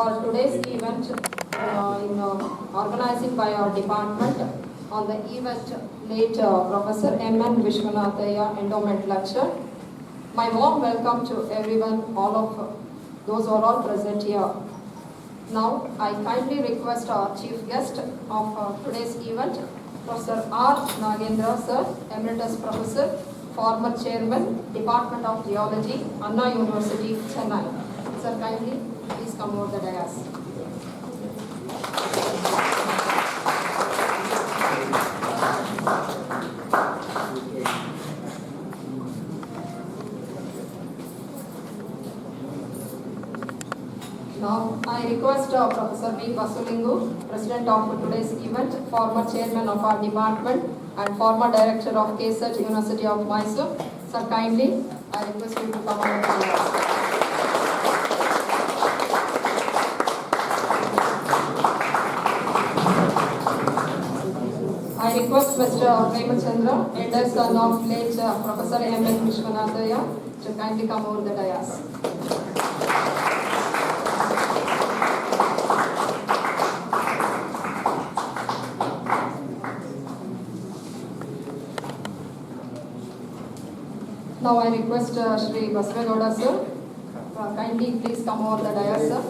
For today's event, organizing by our department, on the event late Prof.M.N. Vishwanathlah Endowment lecture. My warm welcome to everyone, all of those who are all present here. Now, I kindly request our chief guest of today's event, Dr.Nagendra.R, sir, Emeritus Professor, former Chairman, Department of Geology, Anna University, Chennai. Sir, kindly please come over the dais. Now, I request Professor V. Basulingu, President of today's event, former Chairman of our department and former Director of KSET, University of Mysore. Sir, kindly, I request you to come over the dais. I request Mr. Premachandra, elder son of late Professor M.N. Vishwanathlah, to kindly come over the dais. Now I request Shri Basvegowda sir, kindly please come over the dais, sir.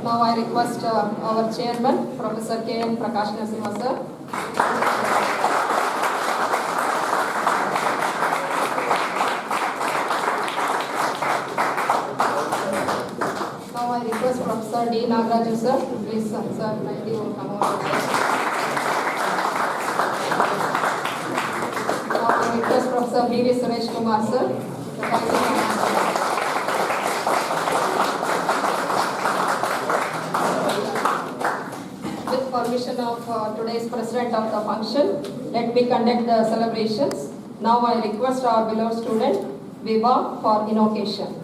Now I request our chairman, Professor K.N. Prakash Narasimha sir. Now I request Professor D. Nagaraju sir. Please sir, kindly come over. Now I request Professor B.V. Suresh Kumar sir. With permission of today's president of the function, let me conduct the celebrations. Now I request our beloved student, Viva, for invocation.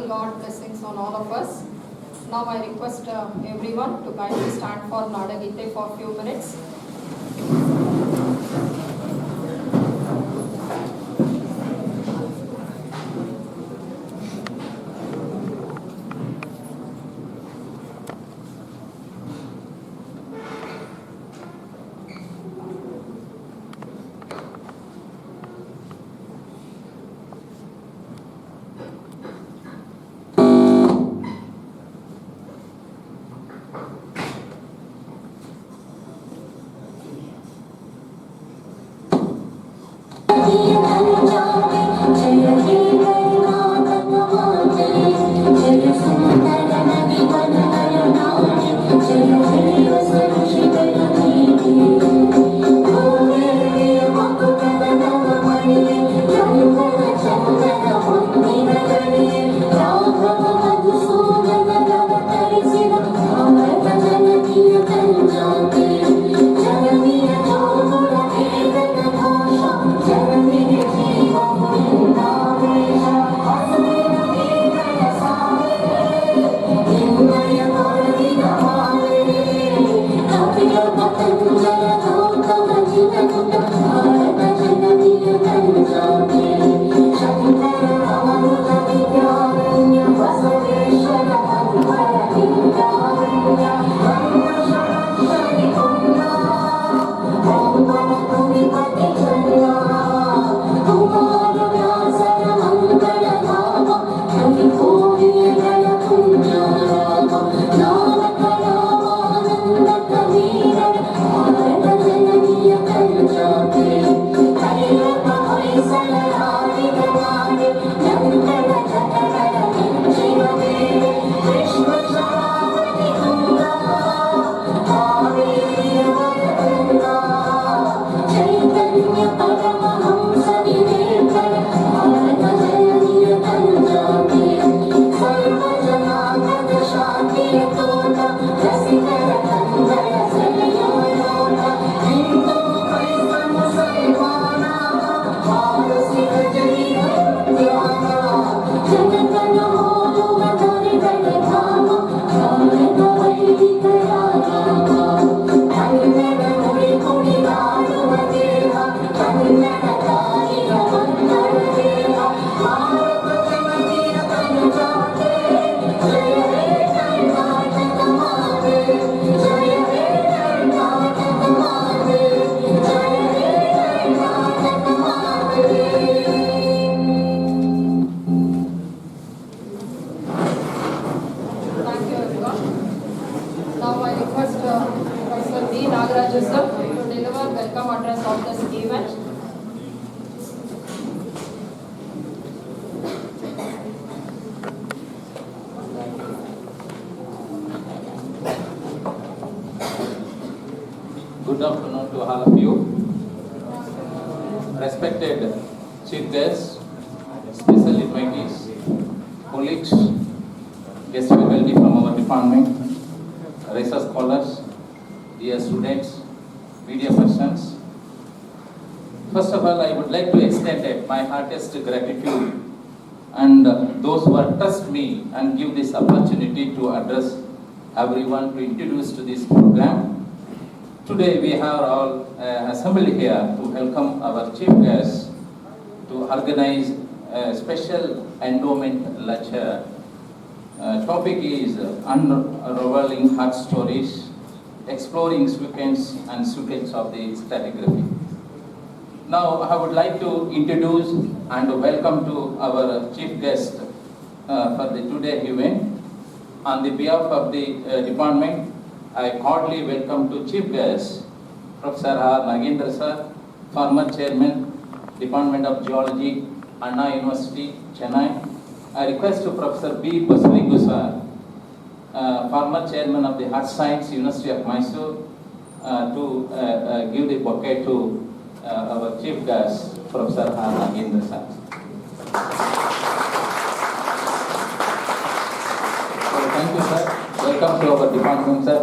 God blessings on all of us. Now I request everyone to kindly stand for Nadagite for a few minutes. Now I request Professor B. Nagendra sir to deliver welcome address of this event. Good afternoon to all of you. Respected chief guests, special invitees, colleagues, guest faculty from our department, research scholars, dear students, media persons. First of all, I would like to extend my heartiest gratitude and those who have trusted me and give this opportunity to address everyone, to introduce to this program. Today we have all assembled here to welcome our chief guest to organize a special endowment lecture. Topic is Unravelling Heart Stories, Exploring Sequence and Sequence of the Stratigraphy. Now I would like to introduce and welcome to our chief guest for the today event. On the behalf of the department, I cordially welcome to chief guest Dr.Nagendra sir, former chairman, Department of Geology, Anna University, Chennai. I request to Professor B. Basulingu sir, former chairman of the Heart Science, University of Mysore, to give the bouquet to our chief guest, Professor Nagendra sir. So thank you sir. Welcome to our department sir.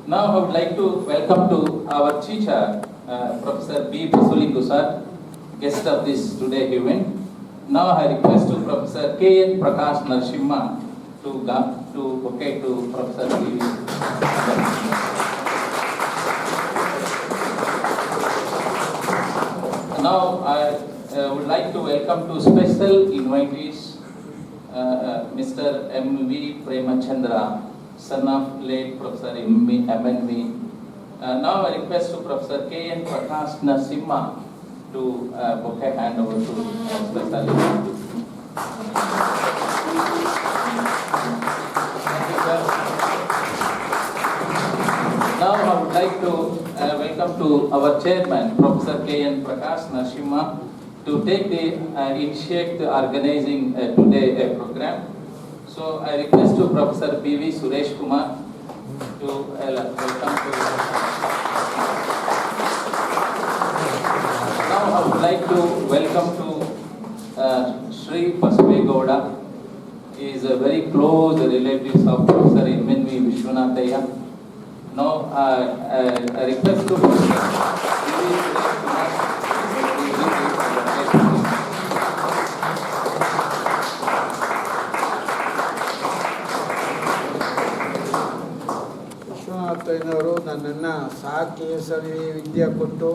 Now I would like to welcome to our teacher, Professor B. Basulingu sir, guest of this today event. Now I request to Professor K.N. Prakash Narasimha to bouquet to Professor B. Now I would like to welcome to special invitees, Mr. M.V. Premachandra, son of late Professor M.N. Now I request to Professor K.N. Prakash Narasimha to bouquet hand over to special invitees. Thank you, sir. Now I would like to welcome to our chairman, Professor K.N. Prakash Narasimha, to take the initiate organizing today program. So I request to Professor B.V. Suresh Kumar to welcome to. Now I would like to welcome to Sri Pasve Gowda. He is a very close relative of Professor M.N. Vishwanathlah. Now I request to Professor B.V. Suresh Kumar. ವಿಶ್ವನಾಥಯ್ಯನವರು ನನ್ನನ್ನು ಸಾಕಿ ಸರಿ ವಿದ್ಯೆ ಕೊಟ್ಟು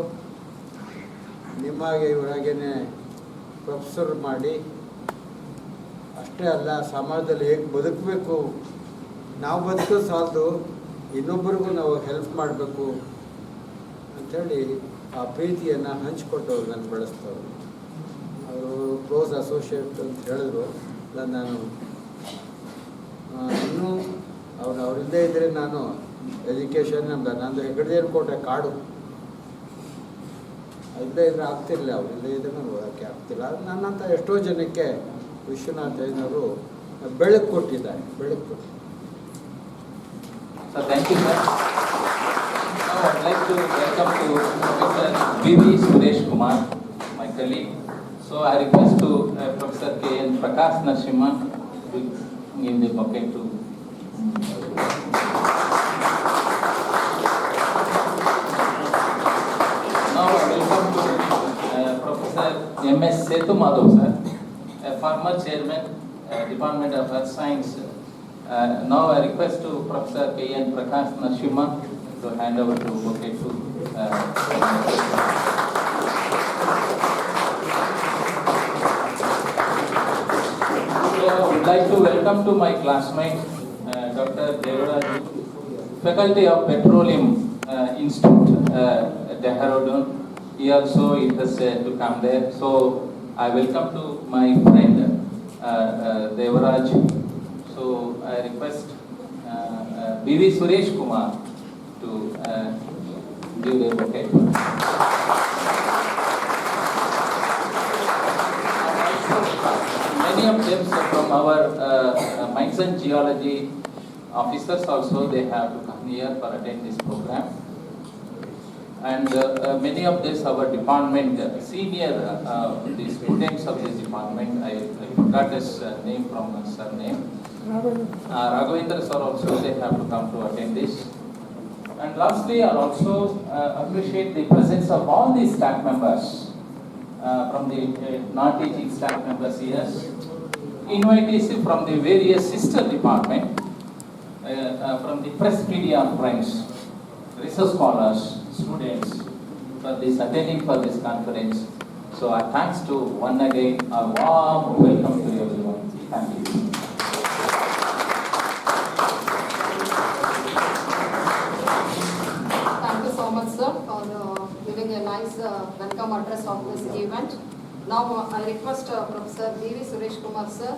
ನಿಮಗೆ ಇವರಾಗೇನೆ professor ಮಾಡಿ ಅಷ್ಟೇ ಅಲ್ಲ ಸಮಾಜದಲ್ಲಿ ಹೇಗೆ ಬದುಕಬೇಕು, ನಾವು ಬದುಕೋ ಸಾಲದು ಇನ್ನೊಬ್ಬರಿಗೂ ನಾವು ಹೆಲ್ಪ್ ಮಾಡಬೇಕು ಅಂಥೇಳಿ ಆ ಪ್ರೀತಿಯನ್ನು ಹಂಚಿಕೊಟ್ಟವ್ರು ನಾನು ಬೆಳೆಸ್ತವ್ರು. ಅವರು ಕ್ಲೋಸ್ ಅಸೋಸಿಯೇಟ್ ಅಂತ ಹೇಳಿದ್ರು. ನಾನು ಇನ್ನೂ ಅವರಿಲ್ಲದೆ ಇದ್ದರೆ ನಾನು ಎಜುಕೇಷನ್ ನಂದು ಹೆಗ್ಗಡದೇನು ಕೋಟೆ ಕಾಡು ಇಲ್ಲೇ ಇದ್ರೆ ಆಗ್ತಿರಲಿಲ್ಲ, ಅವ್ರು ಇಲ್ಲೇ ಇದ್ರೆ ಓದೋಕ್ಕೆ ಆಗ್ತಿಲ್ಲ. ನನ್ನಂಥ ಎಷ್ಟೋ ಜನಕ್ಕೆ ವಿಶ್ವನಾಥಯ್ಯನವರು ಬೆಳಕು ಕೊಟ್ಟಿದ್ದಾರೆ, ಬೆಳಕು ಕೊಟ್ಟಿದ್ದಾರೆ. So thank you, sir. Now I'd like to welcome to Professor V.V. Suresh Kumar, my colleague. So I request to Professor K.N. Prakash Narasimha to give the bouquet to. Now I welcome to Professor M.S. Setu Madhav, sir, a former chairman, Department of Earth Science. Now I request to Professor K.N. Prakash Narasimha to hand over to bouquet to. So I would like to welcome to my classmate, Dr.Nagendra.R, Faculty of Petroleum Institute, Dehradun. He also interested to come there. So I welcome to my friend Devaraj. So I request V.V. Suresh Kumar to give the bouquet. Many of them from our mines and geology officers also, they have to come here for attend this program. And many of this our department, senior the students of this department, I forgot his name from his surname. Raghavendra sir also, they have to come to attend this. And lastly, I also appreciate the presence of all the staff members from the non-teaching staff members here. Invitees from the various sister department, from the press media friends, research scholars, students, for this attending for this conference. So our thanks to one again, a warm welcome to everyone. Thank you. Thank you so much, sir, for giving a nice welcome address of this event. Now I request Professor V.V. Suresh Kumar, sir,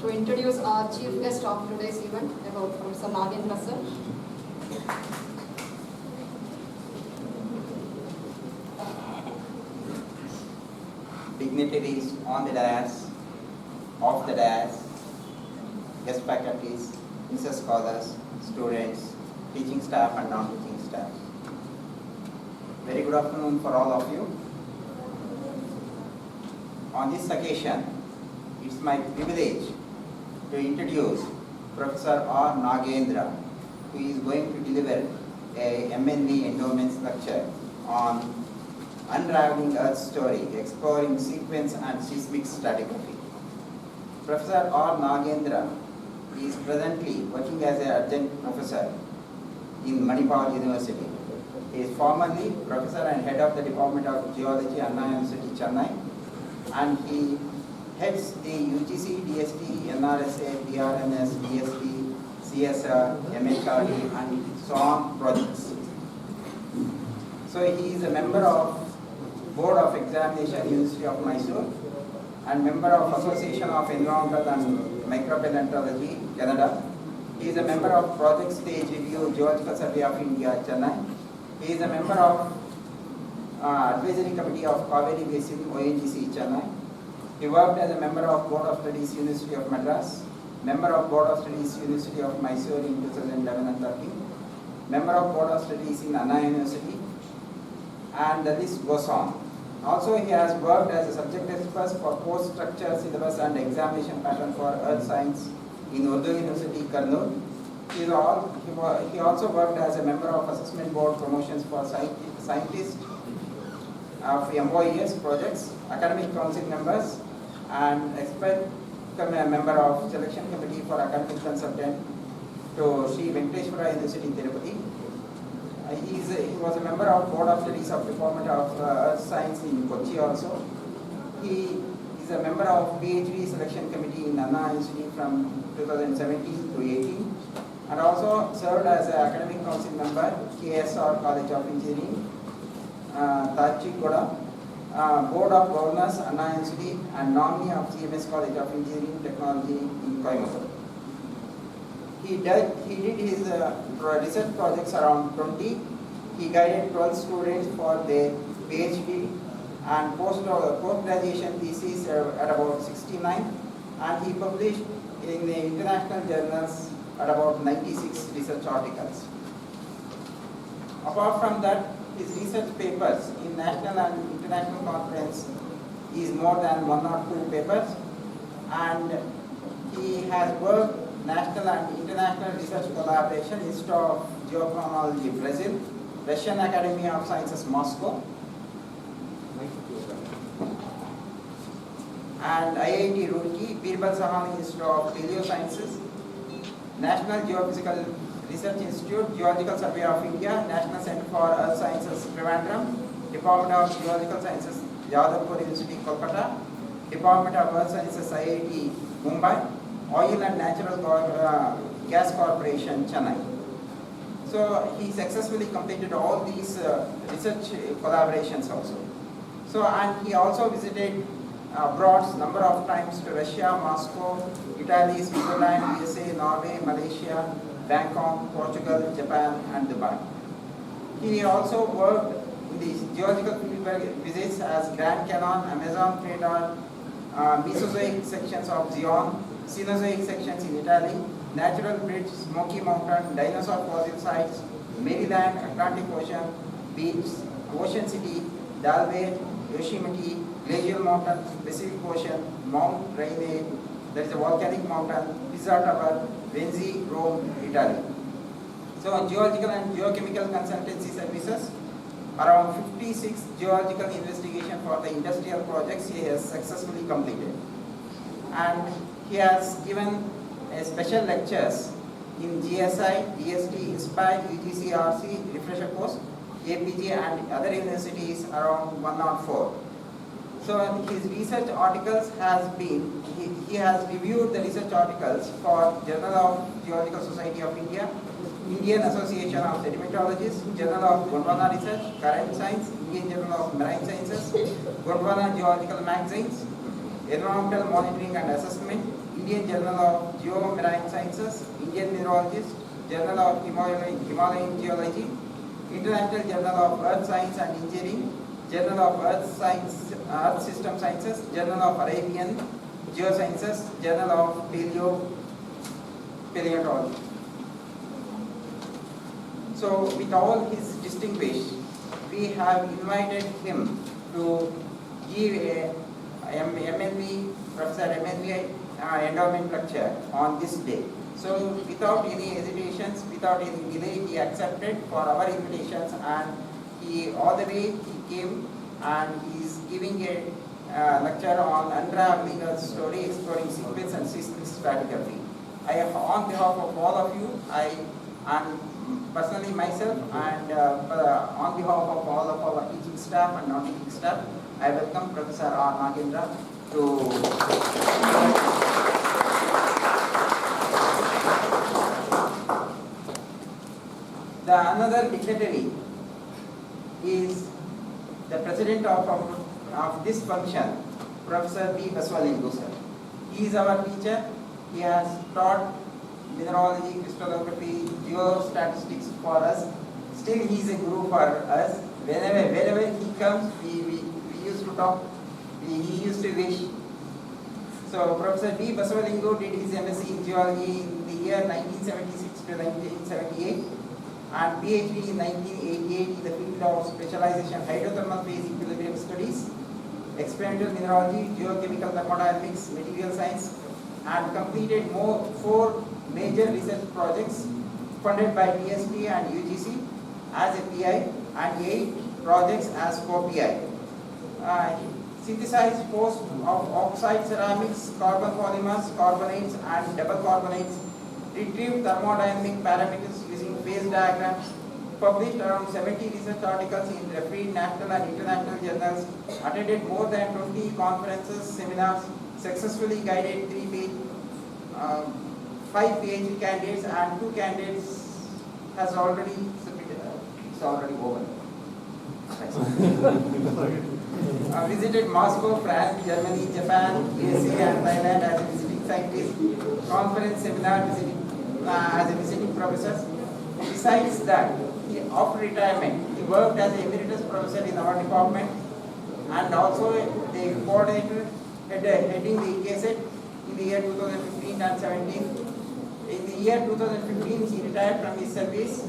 to introduce our chief guest of today's event, about Professor Nagendra, sir. Dignitaries on the dais, off the dais, guest faculties, research scholars, students, teaching staff and non-teaching staff. Very good afternoon for all of you. On this occasion, it's my privilege to introduce Professor R. Nagendra, who is going to deliver a MNV Endowment lecture on Unravelling Earth's Story, Exploring Sequence and Seismic Stratigraphy. Professor R. Nagendra is presently working as an adjunct professor in Manipal University. He is formerly professor and head of the Department of Geology, Anna University, Chennai, and he heads the UGC, DST, NRSA, DRNS, DST, CSR, MHRD, and so on projects. So he is a member of Board of Examination, University of Mysore, and member of Association of Environmental and Micropaleontology, Canada. He is a member of Project Stage Review, Geological Survey of India, Chennai. He is a member of Advisory Committee of Kaveri Basin, ONGC, Chennai. He worked as a member of Board of Studies, University of Madras, member of Board of Studies, University of Mysore in 2011 and 13, member of Board of Studies in Anna University, and the list goes on. Also, he has worked as a subject expert for post-structure syllabus and examination pattern for earth science in Urdu University, Kannur. He also worked as a member of assessment board promotions for scientists of MOES projects, academic council members, and expert member of selection committee for academic consultant to Sri Venkateshwara University, Tirupati. He was a member of Board of Studies of Department of Earth Science in Kochi also. He is a member of PhD selection committee in Anna University from 2017 to 18, and also served as an academic council member, KSR College of Engineering, Tachikoda, Board of Governors, Anna University, and nominee of CMS College of Engineering Technology in Coimbatore. He did his research projects around 20. He guided 12 students for their PhD, and post-graduation thesis at about 69, and he published in the international journals at about 96 research articles. Apart from that, his research papers in national and international conference is more than 102 papers, and he has worked national and international research collaboration, Institute of Geochronology, Brazil, Russian Academy of Sciences, Moscow, and IIT Roorkee, Birbal Sahani Institute of Paleosciences, National Geophysical Research Institute, Geological Survey of India, National Center for Earth Sciences, Trivandrum, Department of Geological Sciences, Jadavpur University, Kolkata, Department of Earth Sciences, IIT Mumbai, Oil and Natural Gas Corporation, Chennai. So he successfully completed all these research collaborations also. So, and he also visited abroad number of times to Russia, Moscow, Italy, Switzerland, USA, Norway, Malaysia, Bangkok, Portugal, Japan, and Dubai. He also worked in the geological field visits as Grand Canyon, Amazon Crater, Mesozoic sections of Zion, Cenozoic sections in Italy, Natural Bridge, Smoky Mountain, dinosaur fossil sites, Maryland, Atlantic Ocean, Beach, Ocean City, Dalway, Yosemite, Glacial Mountain, Pacific Ocean, Mount Rainier, that is a volcanic mountain, Pisa Tower, Renzi, Rome, Italy. So geological and geochemical consultancy services, around 56 geological investigation for the industrial projects he has successfully completed. And he has given special lectures in GSI, DST, INSPIRE, UGC, refresher course, APG and other universities around 104. So his research articles has been, he has reviewed the research articles for Journal of Geological Society of India, Indian Association of Sedimentologists, Journal of Gondwana Research, Current Science, Indian Journal of Marine Sciences, Gondwana Geological Magazines, Environmental Monitoring and Assessment, Indian Journal of Geomarine Sciences, Indian Mineralogist, Journal of Himalayan Geology, International Journal of Earth Science and Engineering, Journal of Earth System Sciences, Journal of Arabian Geosciences, Journal of Paleontology. So with all his distinguished, we have invited him to give a MNV, Professor M.N. Endowment lecture on this day. So without any hesitations, without any delay, he accepted for our invitations, and he all the way he came and he is giving a lecture on Unravelling a story exploring sequence and seismic stratigraphy. On behalf of all of you, and personally myself, and on behalf of all of our teaching staff and non-teaching staff, I welcome Professor R. Nagendra to another dignitary is the president of this function, Professor V. Baswalingu sir. He is our teacher. He has taught mineralogy, crystallography, geostatistics for us. Still he is a guru for us. Wherever he comes, we used to talk. He used to wish. So Professor V. Baswalingu did his MSc in geology in the year 1976 to 1978. And PhD in 1988 in the field of specialization hydrothermal phase equilibrium studies, experimental mineralogy, geochemical thermodynamics, material science, and completed 4 major research projects funded by DST and UGC as a PI, and 8 projects as co-PI. Synthesized host of oxide ceramics, carbon polymers, carbonates, and double carbonates, retrieved thermodynamic parameters using phase diagrams, published around 70 research articles in refereed national and international journals, attended more than 20 conferences, seminars, successfully guided 5 PhD candidates, and 2 candidates has already submitted. It's already over. Visited Moscow, France, Germany, Japan, USA, and Thailand as a visiting scientist, conference, seminar, visiting as a visiting professor. Besides that, After retirement, he worked as an emeritus professor in our department and also the coordinator heading the KSET in the year 2015 and 17. In the year 2015, he retired from his service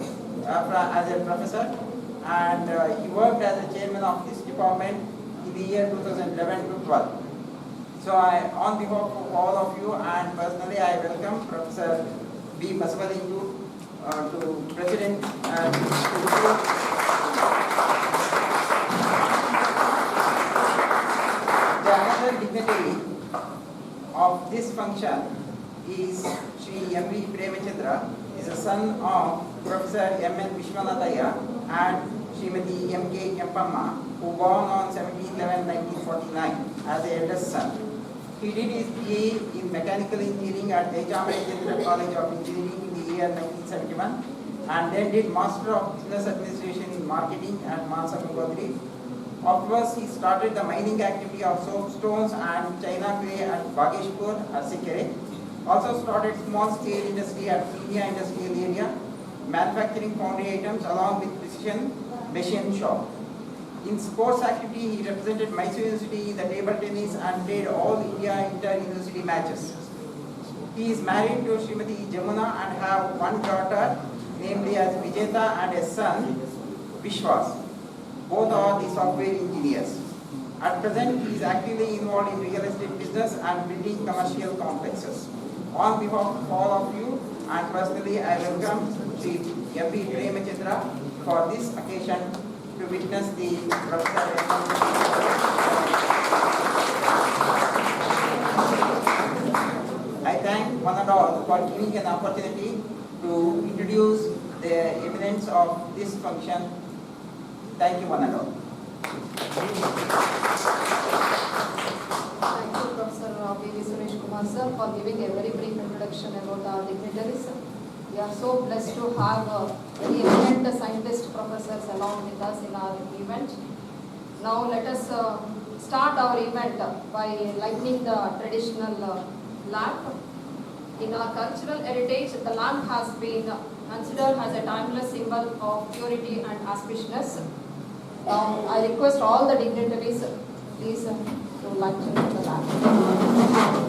as a professor, and he worked as a chairman of this department in the year 2011 to 12. So on behalf of all of you and personally, I welcome Professor B. Masavalingu to President and the another dignitary of this function is Sri M.V. Premachandra, is a son of Professor M.N. Vishwanathlah and Srimati M.K. Kempamma, who born on 17/11/1949 as the eldest son. He did his BA in Mechanical Engineering at Dr.Nagendra.R College of Engineering in the year 1971 and then did Master of Business Administration in Marketing at Mansa Mumbai. Afterwards, he started the mining activity of soapstones and China clay at Bageshpur, Arsikere. Also started small scale industry at India Industrial Area, manufacturing foundry items along with precision machine shop. In sports activity, he represented Mysore University in the table tennis and played all India inter-university matches. He is married to Srimati Jamuna and have one daughter, namely as Vijeta, and a son, Vishwas. Both are the software engineers. At present, he is actively involved in real estate business and building commercial complexes. On behalf of all of you and personally, I welcome Sri M.V. Premachandra for this occasion to witness the Professor. I thank one and all for giving an opportunity to introduce the eminence of this function. Thank you, one and all. Thank you, Professor V.V. Suresh Kumar sir, for giving a very brief introduction about our dignitaries. We are so blessed to have very eminent scientist professors along with us in our event. Now let us start our event by lighting the traditional lamp. In our cultural heritage, the lamp has been considered as a timeless symbol of purity and auspiciousness. Now I request all the dignitaries, please, to light the lamp.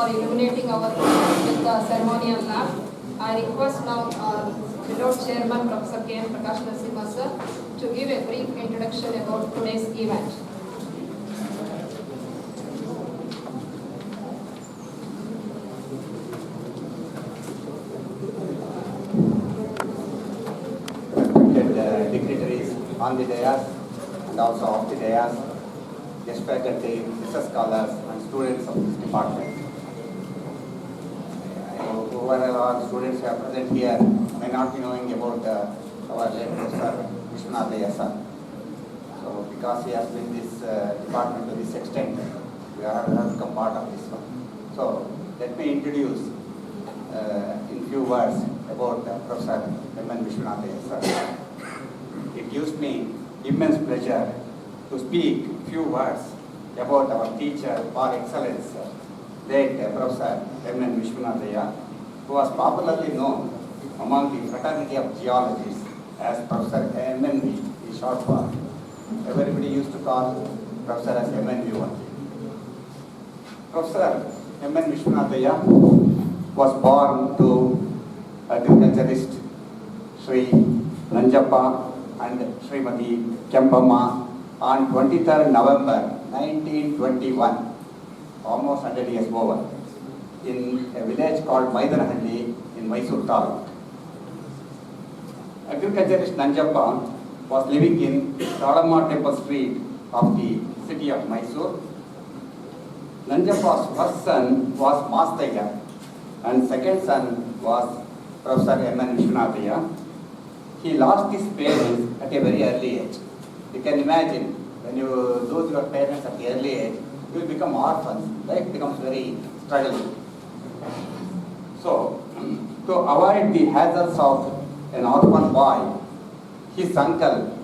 for illuminating our program with the ceremonial lamp. I request now our renowned chairman, Professor K. Prakash Narasimha sir, to give a brief introduction about today's event. Dignitaries on the dais and also off the dais, guest faculty, research scholars and students of this department. Whoever our students who are present here may not be knowing about our late Professor Vishwanathlah sir. So because he has been this department to this extent, we have become part of this one. So let me introduce in few words about Professor M.N. Vishwanathlah sir. It gives me immense pleasure to speak few words about our teacher par excellence, late Professor M.N. Vishwanathlah, who was popularly known among the fraternity of geologists as Professor M.N.V. in short form. Everybody used to call Professor as M.N.V. only. Professor M.N. Vishwanathlah was born to agriculturist Sri Nanjappa and Srimati Kempamma on 23rd November 1921, almost 100 years over, in a village called Maidanahalli in Mysore Taluk. Agriculturist Nanjappa was living in Talamma Temple Street of the city of Mysore. Nanjappa's first son was Mastaya and second son was Professor M.N. Vishwanathlah. He lost his parents at a very early age. You can imagine, when you lose your parents at the early age, you will become orphans. Life becomes very struggling. So, to avoid the hazards of an orphan boy, his uncle,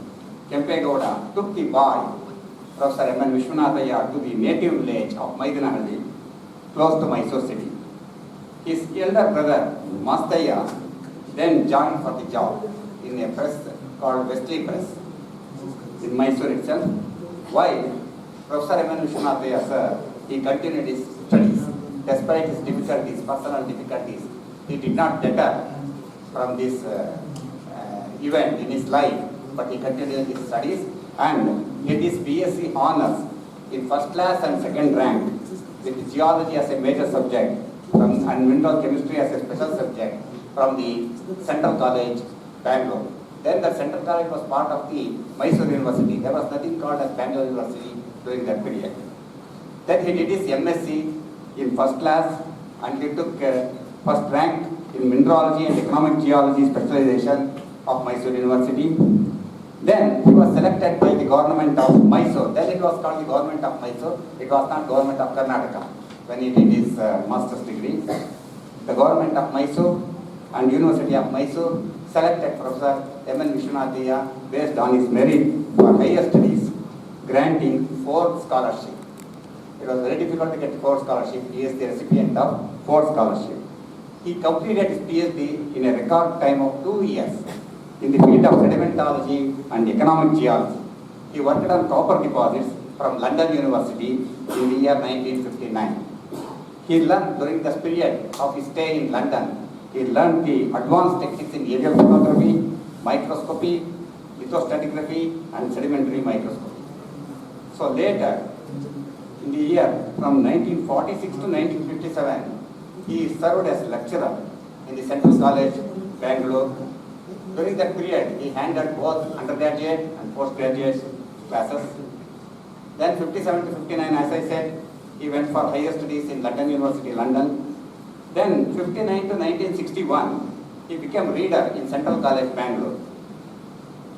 Kempegowda, took the boy, Professor M.N. Vishwanathlah, to the native village of Maidanahalli, close to Mysore city. His elder brother, Mastaya, then joined for the job in a press called Wesley Press in Mysore itself. While Professor M.N. Vishwanathlah sir, he continued his studies. Despite his difficulties, personal difficulties, he did not deter from this event in his life, but he continued his studies and get his BSc honors in first class and second rank, with geology as a major subject and mineral chemistry as a special subject from the Central College, Bangalore. Then the Central College was part of the Mysore University. There was nothing called as Bangalore University during that period. Then he did his MSc in first class and he took first rank in mineralogy and economic geology specialization of Mysore University. Then he was selected by the government of Mysore. Then it was called the government of Mysore. It was not government of Karnataka when he did his master's degree. The government of Mysore and University of Mysore selected Professor M.N. Vishwanathlah based on his merit for higher studies, granting 4 scholarships. It was very difficult to get 4 scholarships. He is the recipient of 4 scholarships. He completed his PhD in a record time of 2 years in the field of sedimentology and economic geology. He worked on copper deposits from London University in the year 1959. He learned during this period of his stay in London, he learned the advanced techniques in aerial photography, microscopy, lithostratigraphy and sedimentary microscopy. So later, in the year from 1946 to 1957, he served as lecturer in the Central College, Bangalore. During that period, he handled both undergraduate and postgraduate classes. Then 57 to 59, as I said, he went for higher studies in London University, London. Then 59 to 1961, he became reader in Central College, Bangalore.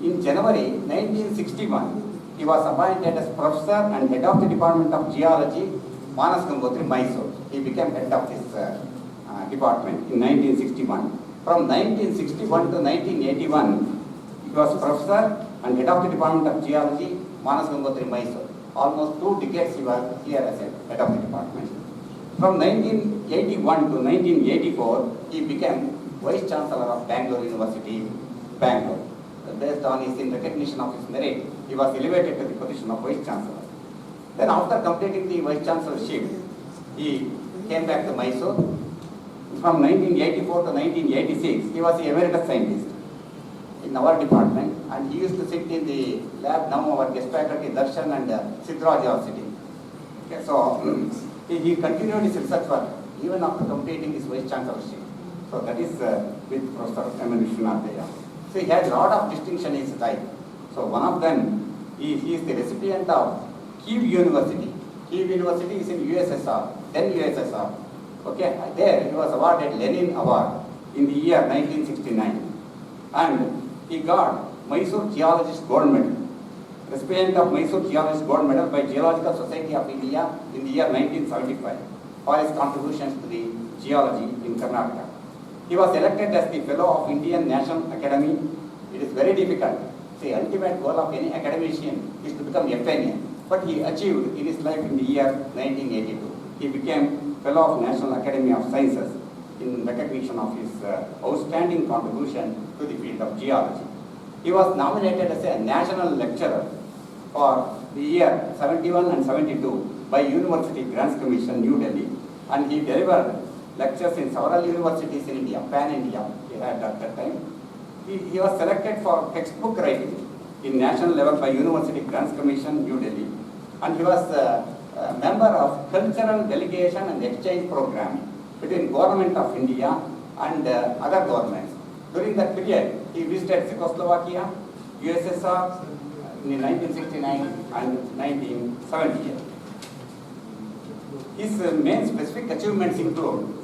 In January 1961, he was appointed as professor and head of the Department of Geology, Manas Gangotri, Mysore. He became head of this department in 1961. From 1961 to 1981, he was professor and head of the Department of Geology, Manas Gangotri, Mysore. Almost 2 decades he was here as a head of the department. From 1981 to 1984, he became Vice Chancellor of Bangalore University, Bangalore. Based on his in recognition of his merit, he was elevated to the position of Vice Chancellor. Then after completing the Vice Chancellorship, he came back to Mysore. From 1984 to 1986, he was the emeritus scientist in our department, and he used to sit in the lab. Now our guest faculty Darshan and Sidraj are sitting. Okay, so he continued his research work even after completing his vice chancellorship. So that is with Prof.M.N. Vishwanathlah. So he had a lot of distinction in his life. So one of them, he is the recipient of Kiev University. Kiev University is in USSR, then USSR. Okay, there he was awarded Lenin Award in the year 1969. And he got Mysore Geologist Gold Medal. Recipient of Mysore Geologist Gold Medal by Geological Society of India in the year 1975 for his contributions to the geology in Karnataka. He was elected as the Fellow of Indian National Academy. It is very difficult. The ultimate goal of any academician is to become FNA. But he achieved in his life in the year 1982. He became Fellow of National Academy of Sciences in recognition of his outstanding contribution to the field of geology. He was nominated as a national lecturer for the year 71 and 72 by University Grants Commission, New Delhi, and he delivered lectures in several universities in India, pan-India, he had at that time. He was selected for textbook writing in national level by University Grants Commission, New Delhi, and he was a member of Cultural Delegation and Exchange Program between Government of India and other governments. During that period, he visited Czechoslovakia, USSR in 1969 and 1978. His main specific achievements include: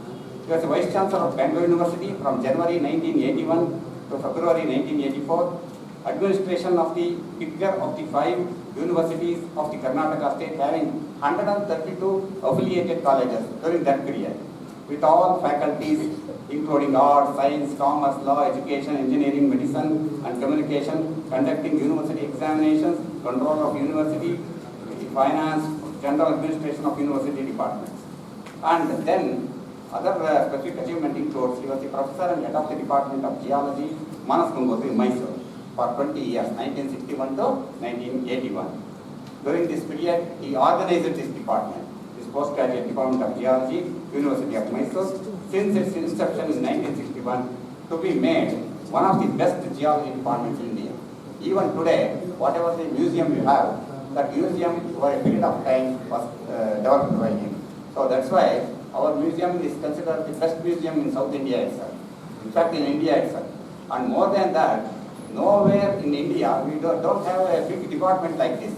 he was a Vice Chancellor of Bangalore University from January 1981 to February 1984, administration of the bigger of the 5 universities of the Karnataka state, having 132 affiliated colleges during that period, with all faculties including art, science, commerce, law, education, engineering, medicine and communication, conducting university examinations, control of university, finance, general administration of university departments. And then other specific achievement includes: he was the professor and head of the Department of Geology, Manas Gangotri, Mysore, for 20 years, 1961 to 1981. During this period, he organized this department, this postgraduate Department of Geology, University of Mysore, since its inception in 1961, to be made one of the best geology departments in India. Even today, whatever the museum you have, that museum for a period of time was developed by him. So that's why our museum is considered the best museum in South India itself. In fact, in India itself. And more than that, nowhere in India we don't have a big department like this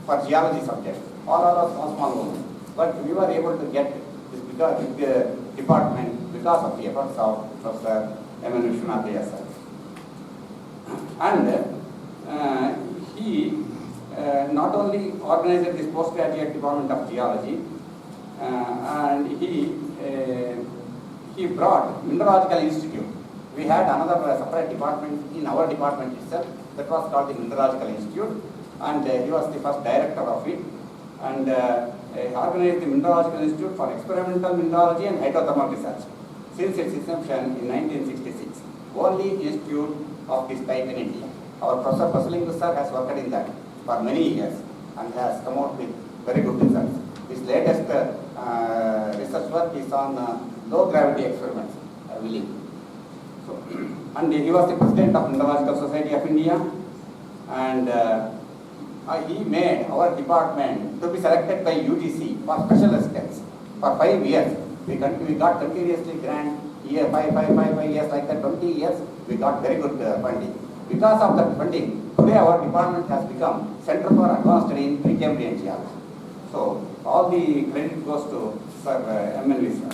for geology subject. All are small ones. But we were able to get this big department because of the efforts of Professor M.N. Vishwanathlah sir. And he not only organized this postgraduate Department of Geology, and he brought Mineralogical Institute. We had another separate department in our department itself that was called the Mineralogical Institute, and he was the first director of it, and he organized the Mineralogical Institute for Experimental Mineralogy and Hydrothermal Research since its inception in 1966. Only institute of this type in India. Our Professor Basalingu sir has worked in that for many years and has come out with very good results. His latest research work is on low gravity experiments, I believe. So, and he was the president of Mineralogical Society of India, and he made our department to be selected by UGC for special assistance for 5 years. We got continuously grant year 5 years, like that 20 years. We got very good funding. Because of that funding, today our department has become Center for Advanced Study in Precambrian Geology. So all the credit goes to Sir M.N. sir.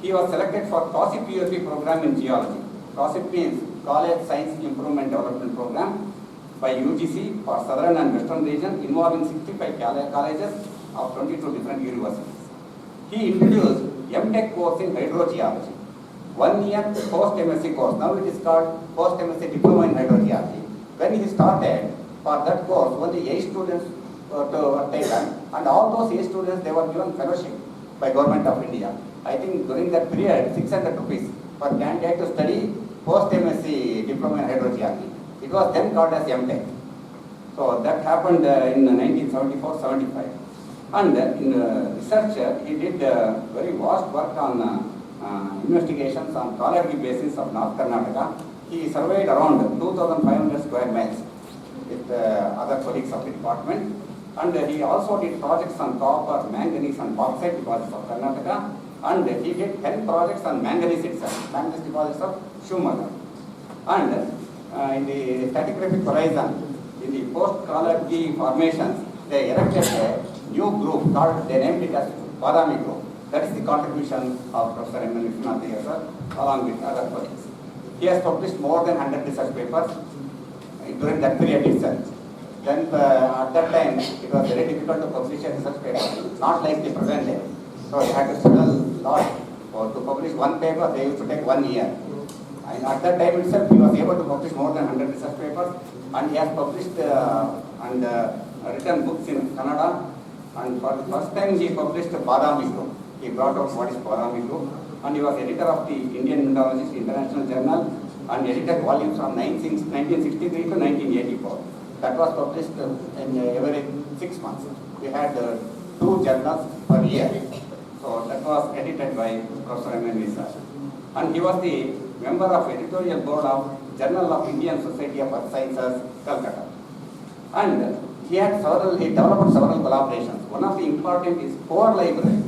He was selected for COSIP PhD program in geology. COSIP means College Science Improvement Development Program by UGC for Southern and Western region, involving 65 colleges of 22 different universities. He introduced M.Tech course in hydrogeology, 1 year post-MSc course. Now it is called post-MSc Diploma in Hydrogeology. When he started, for that course, only 8 students were taken, and all those 8 students, they were given fellowship by Government of India. I think during that period, 600 rupees per candidate to study post-MSc Diploma in Hydrogeology. It was then called as M.Tech. So that happened in 1974-75. And in research, he did very vast work on investigations on Kalargi basin of North Karnataka. He surveyed around 2,500 square miles with other colleagues of the department. And he also did projects on copper, manganese and bauxite deposits of Karnataka. And he did 10 projects on manganese itself, manganese deposits of Shumaga. And in the stratigraphic horizon, in the post-Kalargi formations, they erected a new group called, they named it as Badami group. That is the contribution of Prof.M.N. Vishwanathlah, sir, along with other colleagues. He has published more than 100 research papers during that period itself. Then at that time, it was very difficult to publish a research paper, not like the present day. So he had to struggle a lot. For to publish one paper, they used to take 1 year. And at that time itself, he was able to publish more than 100 research papers. And he has published and written books in Kannada. And for the first time, he published Badami Group. He brought out what is Badami Group. And he was editor of the Indian Mineralogist International Journal and edited volumes from 1963 to 1984. That was published in every 6 months. We had 2 journals per year. So that was edited by Prof.M.N. Vish. And he was the member of editorial board of Journal of Indian Society of Earth Sciences, Calcutta. And he developed several collaborations. One of the important is Core Library.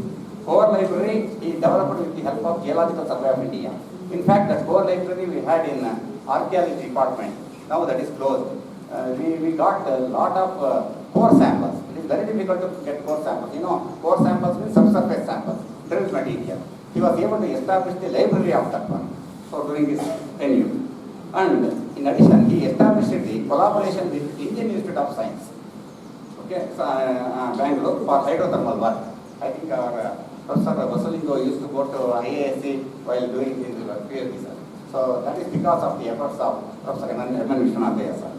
Core Library he developed with the help of Geological Survey of India. In fact, that Core Library we had in Archaeology department. Now that is closed. We got a lot of core samples. It is very difficult to get core samples. You know, core samples means subsurface samples, drilled material. He was able to establish the library of that one. So during his tenure. And in addition, he established the collaboration with Indian Institute of Science. Okay, so, Bangalore for hydrothermal work. I think our Professor Vasulingo used to go to IASC while doing his PhD research. So that is because of the efforts of Professor M.N. Vishwanathlah, sir.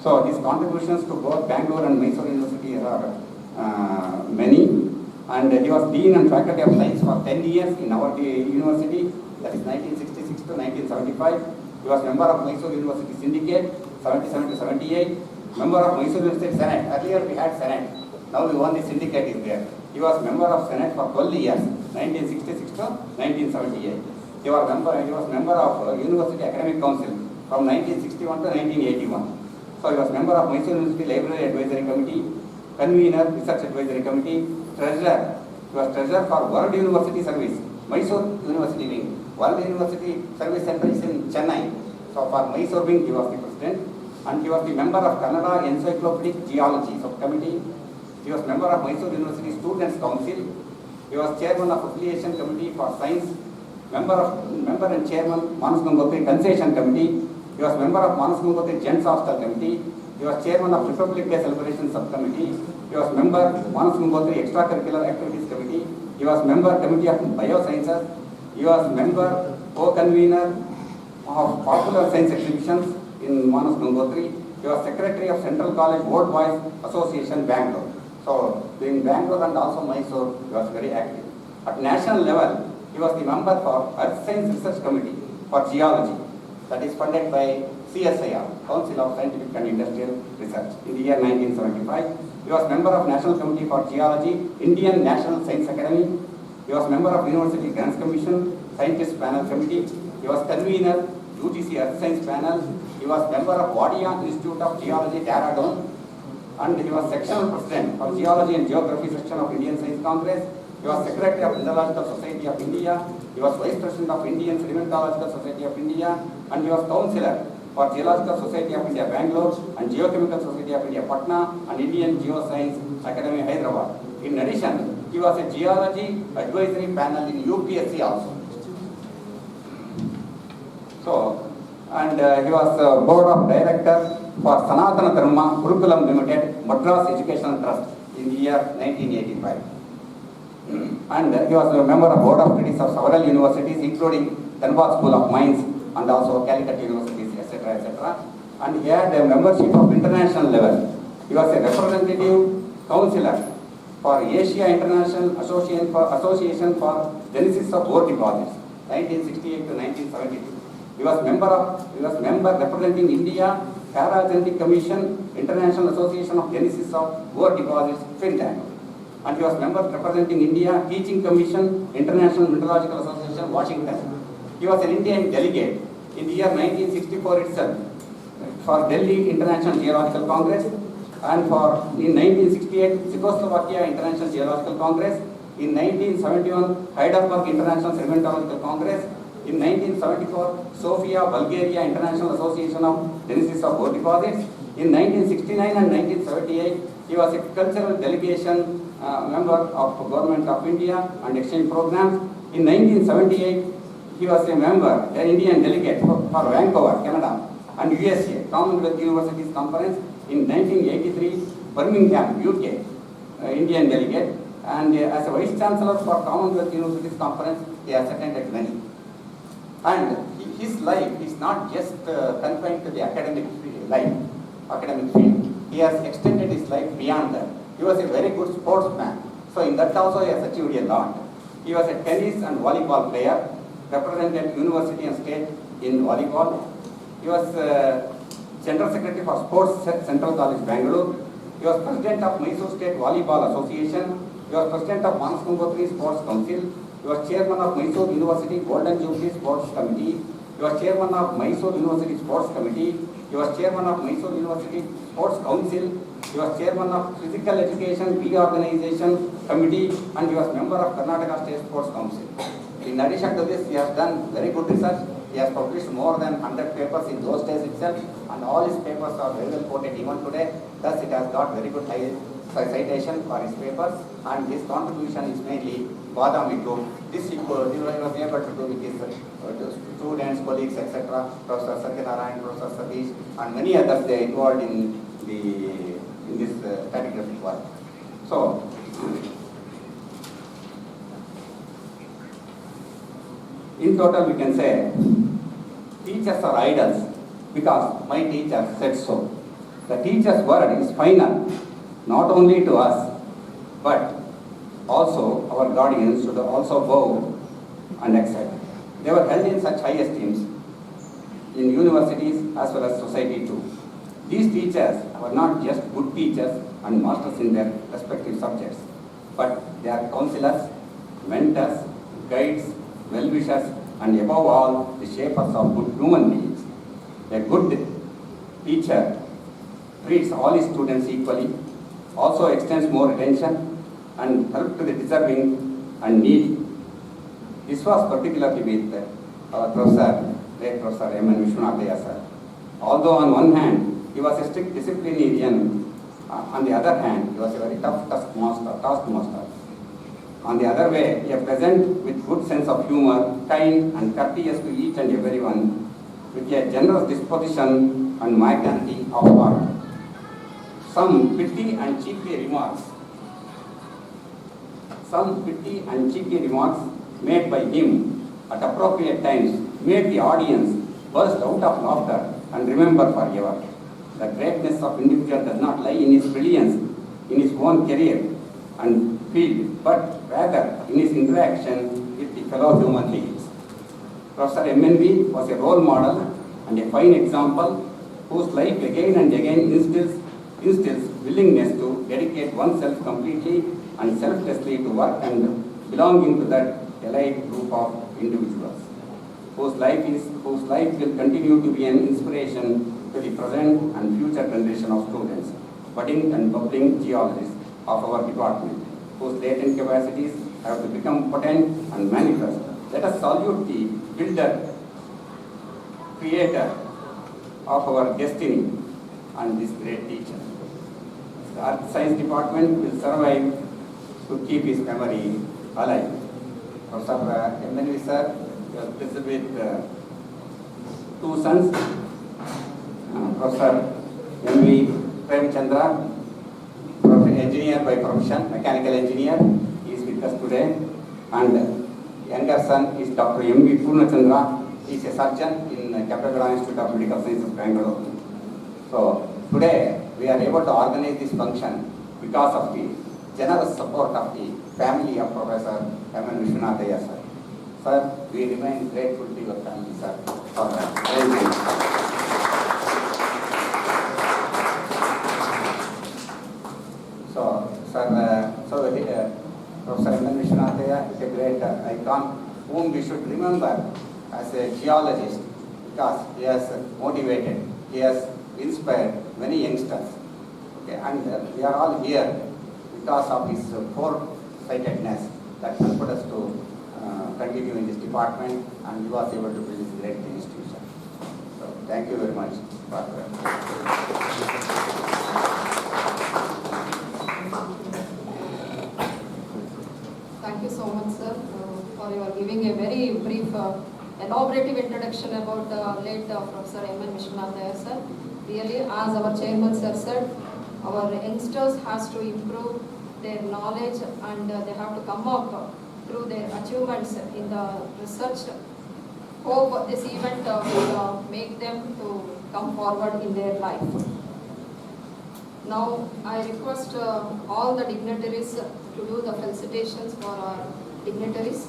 So his contributions to both Bangalore and Mysore University are many. And he was Dean and Faculty of Science for 10 years in our university, that is 1966 to 1975. He was member of Mysore University Syndicate, 77 to 78. Member of Mysore University Senate. Earlier we had Senate. Now we won the syndicate is there. He was member of Senate for 12 years, 1966 to 1978. He was member of University Academic Council from 1961 to 1981. So he was member of Mysore University Library Advisory Committee, convener, Research Advisory Committee, treasurer. He was treasurer for World University Service, Mysore University Wing. World University Service Center is in Chennai. So for Mysore Wing, he was the president. And he was the member of Kannada Encyclopedic Geology Subcommittee. He was member of Mysore University Students' Council. He was chairman of Affiliation Committee for Science, member and chairman Manas Gangotri Concession Committee. He was member of Manas Gangotri Gents Hostel Committee. He was chairman of Republic Day Celebration Subcommittee. He was member Manas Gangotri Extracurricular Activities Committee. He was member Committee of Biosciences. He was member co-convener of Popular Science Exhibitions in Manas Gangotri. He was secretary of Central College Board Boys Association, Bangalore. So, in Bangalore and also Mysore, he was very active. At national level, he was the member for Earth Science Research Committee for Geology, that is funded by CSIR, Council of Scientific and Industrial Research, in the year 1975. He was member of National Committee for Geology, Indian National Science Academy. He was member of University Grants Commission, Scientist Panel Committee. He was convener, UGC Earth Science Panel. He was member of Wadia Institute of Geology, Dehradun. And he was sectional president for Geology and Geography section of Indian Science Congress. He was secretary of Mineralogical Society of India. He was vice president of Indian Sedimentological Society of India. And he was councillor for Geological Society of India, Bangalore, and Geochemical Society of India, Patna, and Indian Geoscience Academy, Hyderabad. In addition, he was a Geology Advisory Panel in UPSC also. So, and he was board of director for Sanatana Dharma Gurukulam Limited, Madras Educational Trust in the year 1985. And he was a member of board of trustees of several universities, including Dhanbad School of Mines and also Calicut Universities, etc., etc. And he had a membership of international level. He was a representative councillor for Asia International Association for Genesis of Ore Deposits, 1968 to 1972. He was member representing India, Paragenetic Commission, International Association of Genesis of Ore Deposits, Finland. and he was member representing India, Teaching Commission, International Meteorological Association, Washington. He was an Indian delegate in the year 1964 itself for Delhi International Geological Congress, and in 1968 Czechoslovakia International Geological Congress, in 1971 Heidelberg International Ceremonial Congress, in 1974 Sofia, Bulgaria International Association of Genesis of Ore Deposits. In 1969 and 1978 he was a cultural delegation member of Government of India and exchange programs. In 1978 he was a member, an Indian delegate for Vancouver, Canada, and USA Commonwealth Universities Conference. In 1983 Birmingham, UK, Indian delegate, and as a Vice Chancellor for Commonwealth Universities Conference, he has attended many. And his life is not just confined to the academic field. He has extended his life beyond that. He was a very good sportsman. So in that also he has achieved a lot. He was a tennis and volleyball player, represented university and state in volleyball. He was General Secretary for Sports Central College, Bangalore. He was President of Mysore State Volleyball Association. He was President of Manasgangotri Sports Council. He was Chairman of Mysore University Golden Jubilee Sports Committee. He was Chairman of Mysore University Sports Committee. He was Chairman of Mysore University Sports Council. He was Chairman of Physical Education Reorganization Committee, and he was member of Karnataka State Sports Council. In addition to this, he has done very good research. He has published more than 100 papers in those days itself, and all his papers are very well quoted even today. Thus, it has got very good citation for his papers, and his contribution is mainly Badami group. This he was able to do with his students, colleagues, etc. Professor Satyanarayan, Professor Satish, and many others they involved in this stratigraphic work. So, in total, we can say teachers are idols because my teacher said so. The teacher's word is final, not only to us, but also our guardians should also bow and accept. They were held in such high esteem in universities as well as society too. These teachers were not just good teachers and masters in their respective subjects, but they are counselors, mentors, guides, well-wishers, and above all, the shapers of good human beings. A good teacher treats all his students equally, also extends more attention and help to the deserving and needy. This was particularly with our professor, late Professor M.N. Vishwanathlah sir. Although on one hand, he was a strict disciplinarian, on the other hand, he was a very tough taskmaster. On the other way, he is present with good sense of humor, kind and courteous to each and everyone, with a generous disposition and magnanimity of heart. Some pithy and cheeky remarks made by him at appropriate times made the audience burst out of laughter and remember forever. The greatness of individual does not lie in his brilliance in his own career and field, but rather in his interaction with the fellow human beings. Professor M.N.V. was a role model and a fine example whose life again and again instills willingness to dedicate oneself completely and selflessly to work and belonging to that elite group of individuals, whose life will continue to be an inspiration to the present and future generation of students, budding and bubbling geologists of our department, whose latent capacities have to become potent and manifest. Let us salute the builder, creator of our destiny and this great teacher. The Earth Science Department will survive to keep his memory alive. Professor M.N.V. sir was blessed with two sons, Professor M.V. Premchandra, engineer by profession, mechanical engineer. He is with us today. And younger son is Dr. M.V. Purnachandra. He is a surgeon in Capragada Institute of Medical Sciences, Bangalore. So today we are able to organize this function because of the generous support of the family of Professor M.N. Vishwanathlah sir. Sir, we remain grateful to your family, sir, for arranging. So, sir, So Prof.M.N. Vishwanathlah is a great icon whom we should remember as a geologist because he has motivated, he has inspired many youngsters. Okay, and we are all here because of his foresightedness that helped us to continue in this department, and he was able to build this great institution. So thank you very much. Thank you so much, sir, for your giving a very brief, elaborative introduction about late Professor M.N. Vishwanathlah, sir. Really, as our chairman sir said, our youngsters has to improve their knowledge and they have to come up through their achievements in the research. Hope this event will make them to come forward in their life. Now, I request all the dignitaries to do the felicitations for our dignitaries.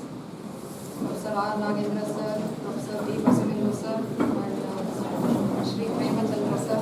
Professor R. Nagendra sir, Professor B. Basulindu sir, and Shri Premachandra sir.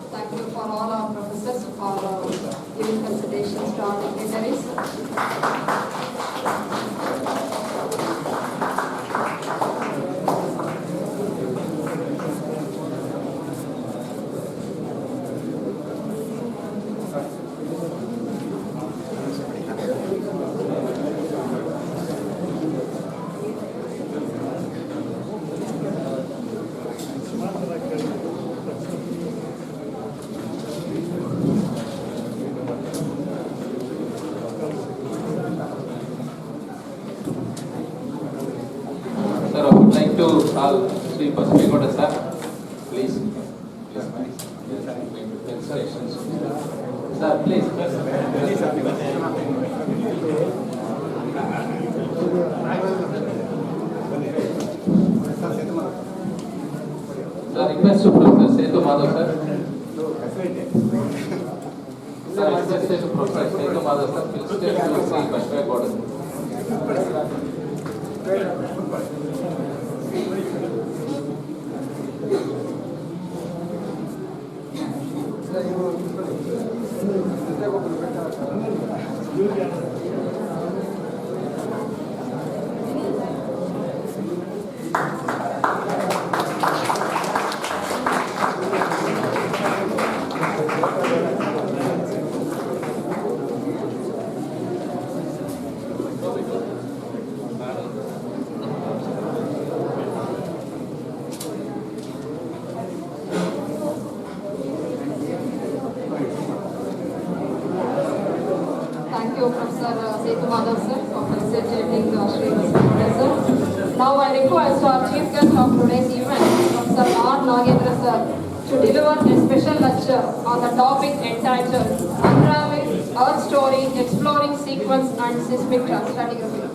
Thank you for all our professors for giving felicitations to our dignitaries. Sir, I would like to call Sri Basulindu sir, please. Felicitations. Sir, please. Sir, request to Professor Setu Madhav sir. Sir, request to Professor Setu Madhav sir. Felicitations to Sri Basulindu. Professor. Now I request our chief guest of today's event, Professor R. Nagendra sir, to deliver a special lecture on the topic entitled Unravelling, Earth Story, Exploring Sequence and Seismic Stratigraphy.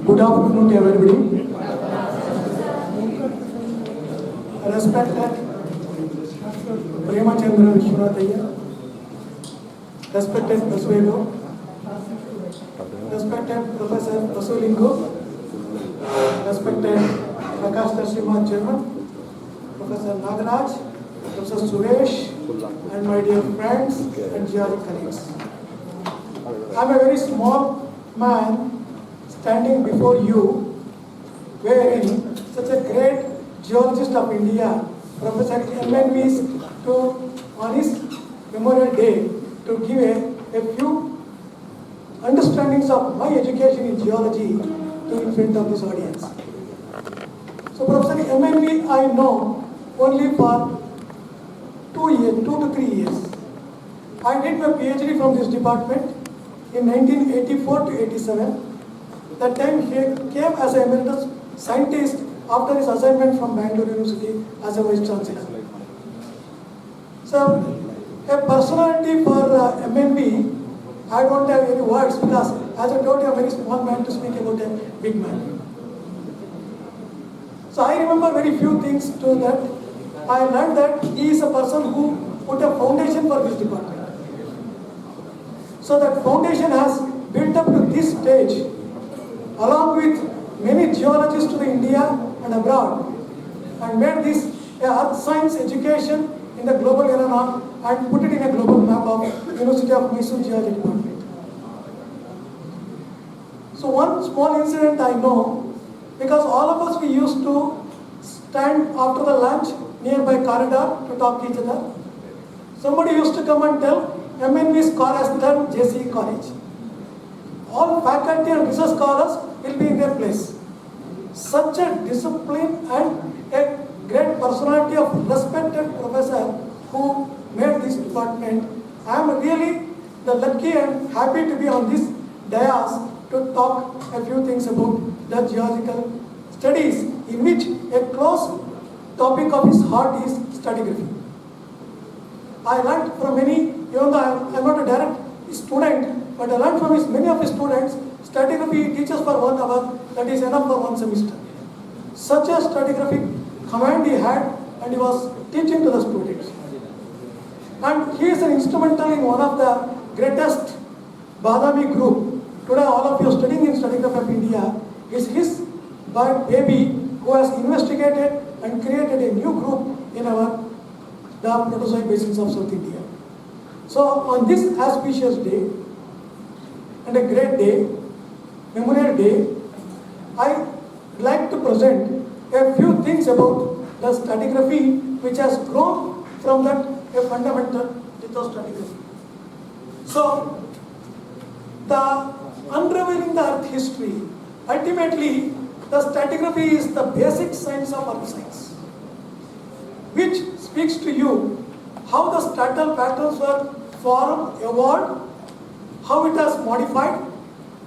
Good afternoon to everybody. Respected Premachandra Vishwanathlah, respected Baswego, respected Professor Basulingo, respected Prakash Darshima Chairman, Professor Nagaraj, Professor Suresh, and my dear friends and geology colleagues. I am a very small man standing before you, wherein such a great geologist of India, Professor M.N. is on his Memorial Day to give a few understandings of my education in geology to in front of this audience. So Professor M.N. I know only for 2 to 3 years. I did my PhD from this department in 1984 to 87. That time he came as an emeritus scientist after his assignment from Bangalore University as a vice chancellor. So, a personality for MNB, I don't have any words because, as I told you, I'm a very small man to speak about a big man. So, I remember very few things to that. I learned that he is a person who put a foundation for this department. So, that foundation has built up to this stage, along with many geologists to India and abroad, and made this a earth science education in the global arena and put it in a global map of University of Mysore Geology Department. So one small incident I know, because all of us we used to stand after the lunch nearby corridor to talk to each other. Somebody used to come and tell MNV's has done JCE college. All faculty and research scholars will be in their place. Such a discipline and a great personality of respected professor who made this department. I am really the lucky and happy to be on this dais to talk a few things about the geological studies, in which a close topic of his heart is stratigraphy. I learned from many, even though I am not a direct student, but I learned from many of his students, stratigraphy he teaches for 1 hour, that is enough for 1 semester. Such a stratigraphic command he had, and he was teaching to the students. And he is an instrumental in one of the greatest Badami group. Today all of you studying in Stratigraphy of India is his baby who has investigated and created a new group in the protozoic basins of South India. So on this auspicious day and a great day, Memorial Day, I would like to present a few things about the stratigraphy which has grown from that a fundamental lithostratigraphy. So the unraveling the earth history, ultimately the stratigraphy is the basic science of earth science, which speaks to you how the stratal patterns were formed, evolved, how it has modified,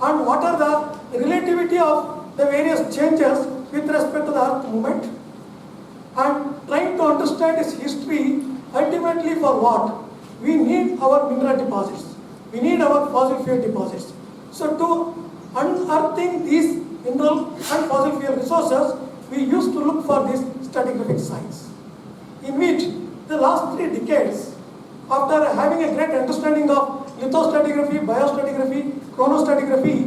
and what are the relativity of the various changes with respect to the earth movement, and trying to understand its history ultimately for what? We need our mineral deposits, we need our fossil fuel deposits. So to unearthing these mineral and fossil fuel resources, we used to look for this stratigraphic science, in which the last 3 decades, after having a great understanding of lithostratigraphy, biostratigraphy, chronostratigraphy,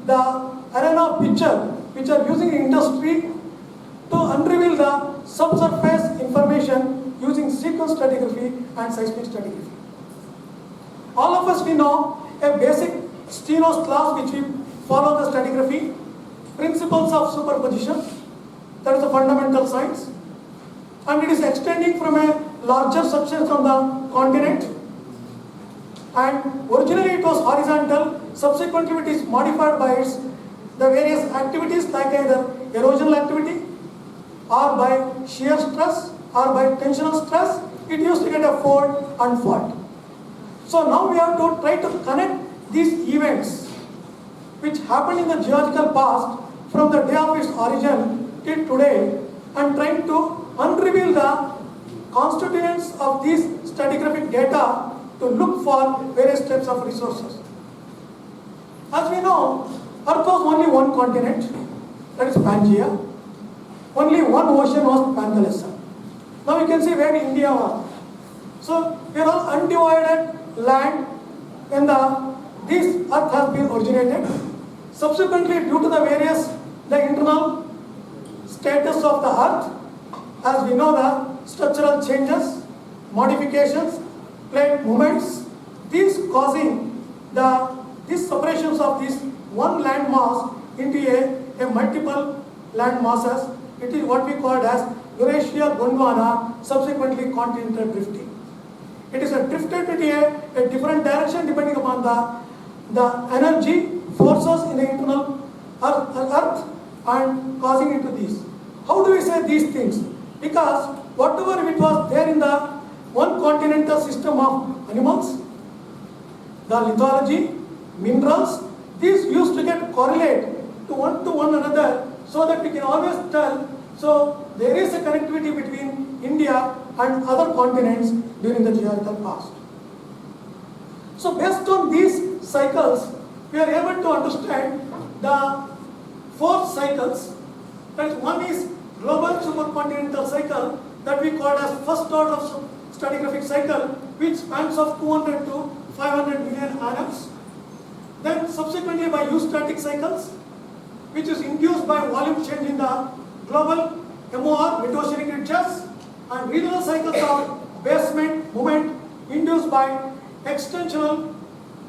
the arena of picture which are using in industry to unravel the subsurface information using sequence stratigraphy and seismic stratigraphy. All of us, we know a basic Stenos class which we follow the stratigraphy, principles of superposition, that is a fundamental science, and it is extending from a larger substance on the continent, and originally it was horizontal, subsequently it is modified by its the various activities like either erosional activity or by shear stress or by tensional stress. It used to get a fold and fault. So now we have to try to connect these events which happened in the geological past from the day of its origin till today, and trying to unreveal the constituents of these stratigraphic data to look for various types of resources. As we know, Earth was only one continent, that is Pangaea. Only one ocean was Pangalaissa. Now you can see where India was. So we are all undivided land when this Earth has been originated. Subsequently, due to the internal status of the Earth, as we know, the structural changes, modifications, plate movements, these causing these separations of this one land mass into a multiple land masses. It is what we call as Eurasia, Gondwana, subsequently continental drifting. It is drifted into a different direction depending upon the energy forces in the internal earth and causing into these. How do we say these things? Because whatever it was there in the one continental system of animals, the lithology, minerals, these used to get correlate to one another, so that we can always tell, so there is a connectivity between India and other continents during the geological past. So based on these cycles, we are able to understand the 4 cycles. That is, one is global supercontinental cycle that we call as first order of stratigraphic cycle, which spans of 200 to 500 million annums. Then subsequently by eustatic cycles, which is induced by volume change in the global MOR, mid-oceanic ridges, and regional cycles of basement movement induced by extensional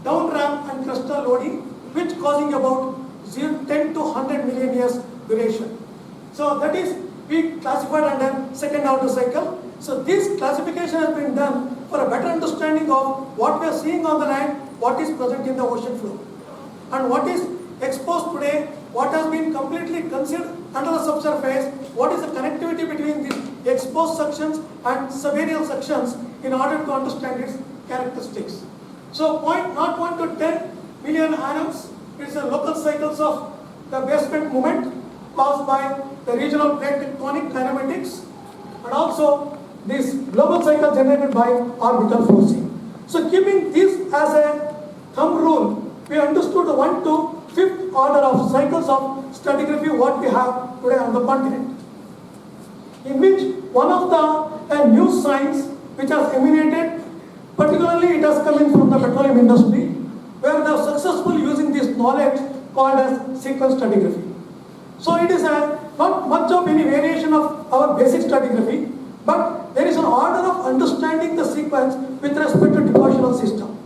downdraft and crustal loading, which causing about 10 to 100 million years duration. So that is we classified under second order cycle. So this classification has been done for a better understanding of what we are seeing on the land, what is present in the ocean floor, and what is exposed today, what has been completely concealed under the subsurface, what is the connectivity between these exposed sections and subaerial sections in order to understand its characteristics. So 0.01 to 10 million annums is the local cycles of the basement movement caused by the regional plate tectonic kinematics, and also this global cycle generated by orbital forcing. So keeping this as a thumb rule, we understood the 1 to 5th order of cycles of stratigraphy what we have today on the continent, in which one of the new science which has emanated, particularly it has come in from the petroleum industry, where they have successfully knowledge called as sequence stratigraphy. So it is not much of any variation of our basic stratigraphy, but there is an order of understanding the sequence with respect to devotional system.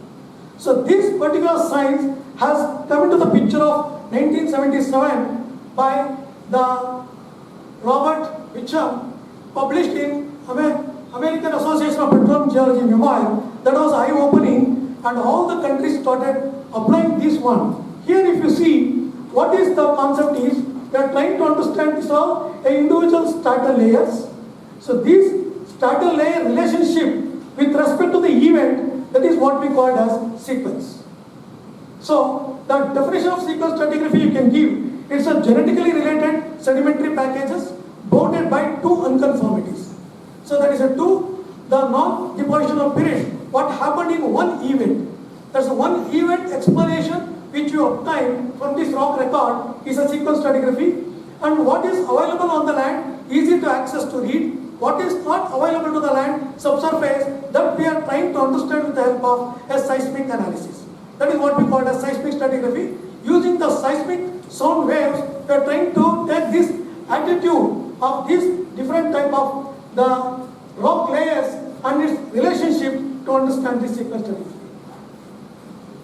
So this particular science has come into the picture of 1977 by the Robert Mitchum, published in American Association of Petroleum Geology memoir. That was eye-opening, and all the countries started applying this one. Here if you see, what is the concept is, we are trying to understand this all individual stratal layers. So this stratal layer relationship with respect to the event, that is what we call as sequence. So the definition of sequence stratigraphy you can give, it's a genetically related sedimentary packages bounded by two unconformities. So that is the non-depositional period, what happened in one event. That's one event explanation which you obtain from this rock record is a sequence stratigraphy, and what is available on the land, easy to access to read. What is not available to the land, subsurface, that we are trying to understand with the help of a seismic analysis. That is what we call as seismic stratigraphy. Using the seismic sound waves, we are trying to take this attitude of this different type of the rock layers and its relationship to understand this sequence stratigraphy.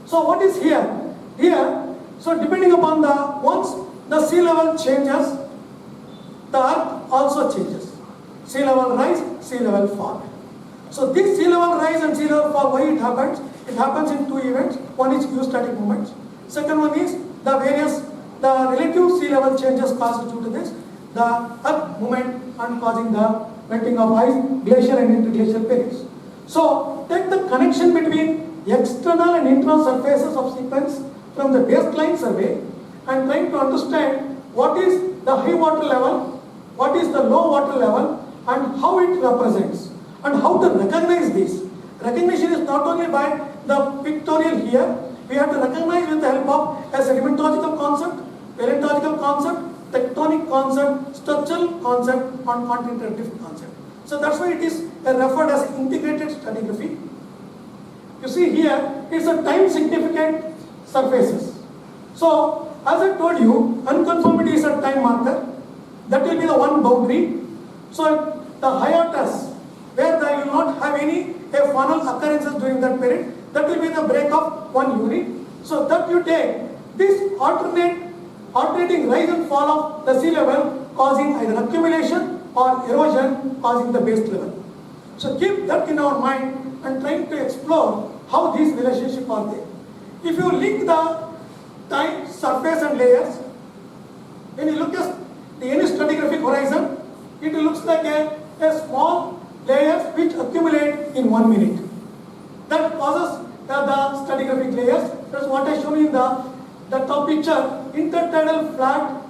So what is here? Here, so depending upon once the sea level changes, the earth also changes. Sea level rise, sea level fall. So this sea level rise and sea level fall, why it happens? It happens in two events. One is geostatic movements. Second one is the relative sea level changes caused due to this, the earth movement and causing the melting of ice, glacial and interglacial periods. So take the connection between external and internal surfaces of sequence from the baseline survey and trying to understand what is the high water level, what is the low water level, and how it represents, and how to recognize this. Recognition is not only by the pictorial here, we have to recognize with the help of a sedimentological concept, paleontological concept, tectonic concept, structural concept, and continental drift concept. So that's why it is referred as integrated stratigraphy. You see here, it's a time significant surfaces. So, as I told you, unconformity is a time marker. That will be the one boundary. So, the hiatus, where you will not have any faunal occurrences during that period, that will be the break of one unit. So, that you take this alternating rise and fall of the sea level causing either accumulation or erosion causing the base level. So, keep that in our mind and trying to explore how these relationships are there. If you link the time, surface and layers, when you look at any stratigraphic horizon, it looks like a small layers which accumulate in 1 minute. That causes the stratigraphic layers. That's what I shown in the top picture. Intertidal flat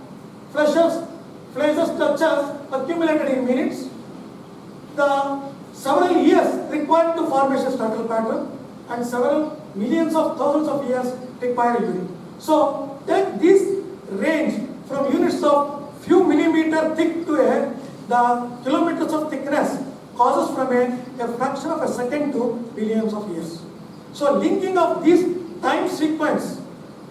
flexure structures accumulated in minutes. The several years required to form a stratal pattern, and several millions of thousands of years require a unit. So take this range from units of few millimeter thick to the kilometers of thickness causes from a fraction of a second to billions of years. So linking of this time sequence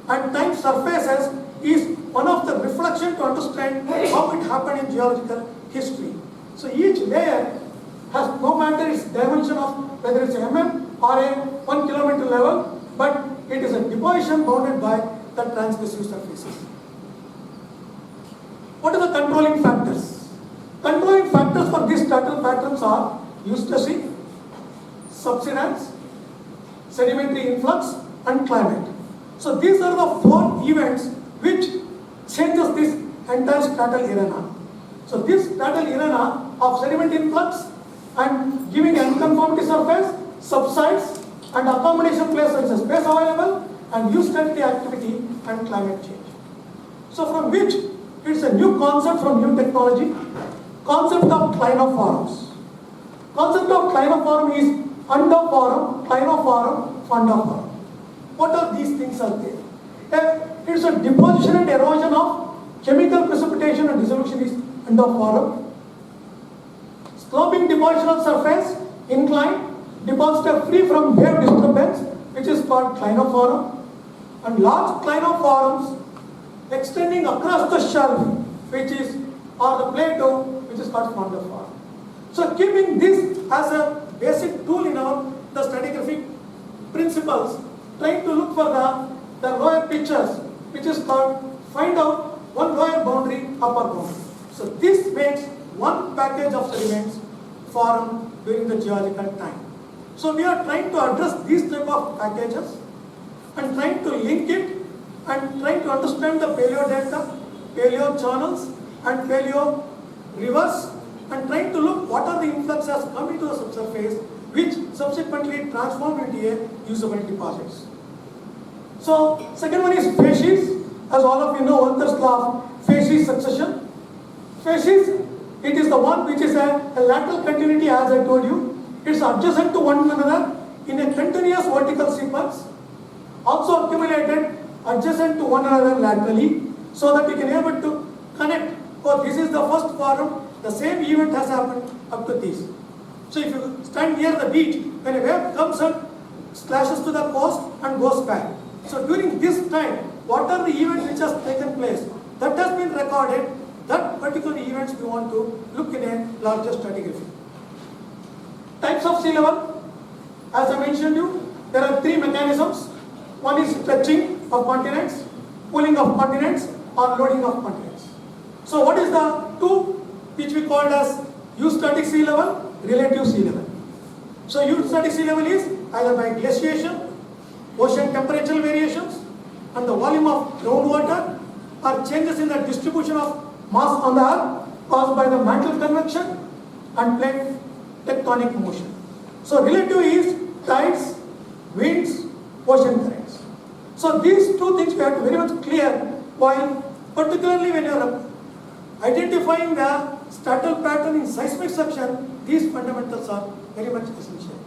and time surfaces is one of the reflection to understand how it happened in geological history. So each layer has, no matter its dimension of whether it's or a 1 kilometer level, but it is a deposition bounded by the transgressive surfaces. What are the controlling factors? Controlling factors for these stratal patterns are eustacy, subsidence, sedimentary influx, and climate. So these are the 4 events which changes this entire stratal arena. So this stratal arena of sediment influx and giving unconformity surface subsides and accommodation place such as space available and eustatic activity and climate change. So from which it's a new concept from new technology, concept of clinoforms. Concept of clinoform is undoform, clinoform, fundoform. What are these things are there? It's a deposition and erosion of chemical precipitation and dissolution is undoform. Sloping depositional surface, inclined, deposited free from wave disturbance, which is called clinoform. and large clinoforms extending across the shelf, which is, or the plateau, which is called fondiform. So keeping this as a basic tool in the stratigraphic principles, trying to look for the lower pictures, which is called find out one lower boundary, upper boundary. So this makes one package of sediments formed during the geological time. So we are trying to address these type of packages and trying to link it and trying to understand the paleo delta, paleo channels and paleo rivers, and trying to look what are the influxes coming to the subsurface which subsequently transform into a usable deposits. So second one is facies. As all of you know, Walther's law of facies succession. Facies, it is the one which is a lateral continuity, as I told you. It's adjacent to one another in a continuous vertical sequence, also accumulated adjacent to one another laterally, so that you can able to connect. Oh, this is the first forum, the same event has happened up to this. So if you stand near the beach, when a wave comes and splashes to the coast and goes back. So during this time, what are the events which has taken place? That has been recorded. That particular events we want to look in a larger stratigraphy. Types of sea level. As I mentioned you, there are three mechanisms. One is stretching of continents, pulling of continents, or loading of continents. So what is the two which we called as eustatic sea level, relative sea level? So eustatic sea level is either by glaciation, ocean temperature variations, and the volume of groundwater, or changes in the distribution of mass on the earth caused by the mantle convection and plate tectonic motion. So relative is tides, winds, ocean currents. So these two things we have to very much clear, while particularly when you are identifying the stratal pattern in seismic section, these fundamentals are very much essential.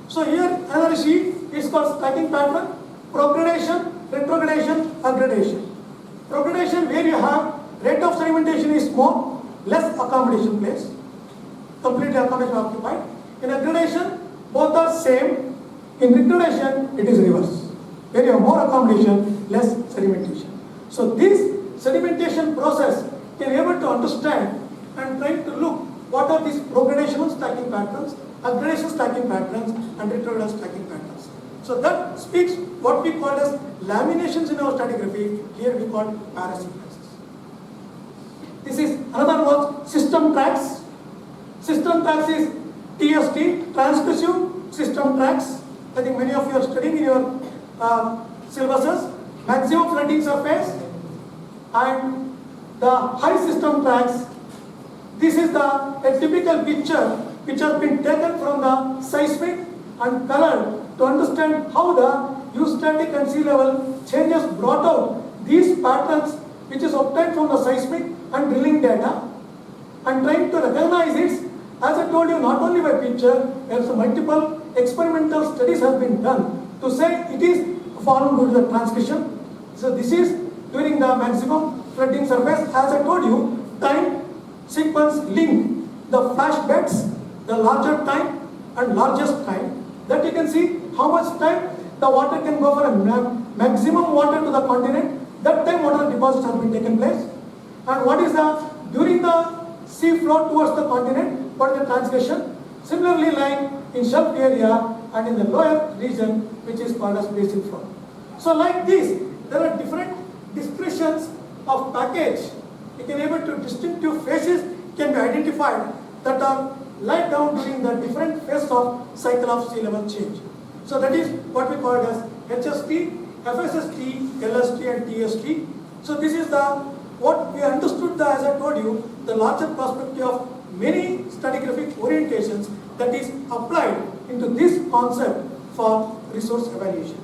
So here another sheet is called stacking pattern, progradation, retrogradation, aggradation. Progradation, where you have rate of sedimentation is small, less accommodation place, completely accommodation occupied. In aggradation, both are same. In retrogradation, it is reverse, where you have more accommodation, less sedimentation. So this sedimentation process can be able to understand and try to look what are these progradational stacking patterns, aggradation stacking patterns, and retrogradation stacking patterns. So that speaks what we call as laminations in our stratigraphy. Here we call parasequences. This is another one, system tracks. System tracks is TST, transgressive system tracks. I think many of you are studying in your syllabuses. Maximum flooding surface and the high system tracks. This is a typical picture which has been taken from the seismic and colored to understand how the eustatic and sea level changes brought out these patterns which is obtained from the seismic and drilling data, and trying to recognize it. As I told you, not only by picture, there's multiple experimental studies have been done to say it is formed due to the transcription. So this is during the maximum flooding surface. As I told you, time sequence link the flash beds, the larger time and largest time, that you can see how much time the water can go for a maximum water to the continent. That time water deposits have been taken place. And what is during the sea flow towards the continent, what is the transgression? Similarly, like in shelf area and in the lower region, which is called as basin flow. So like this, there are different descriptions of package. You can able to distinctive phases can be identified that are laid down during the different phases of cycle of sea level change. So that is what we call as HST, FSST, LST and TST. So this is what we understood as I told you, the larger perspective of many stratigraphic orientations that is applied into this concept for resource evaluation.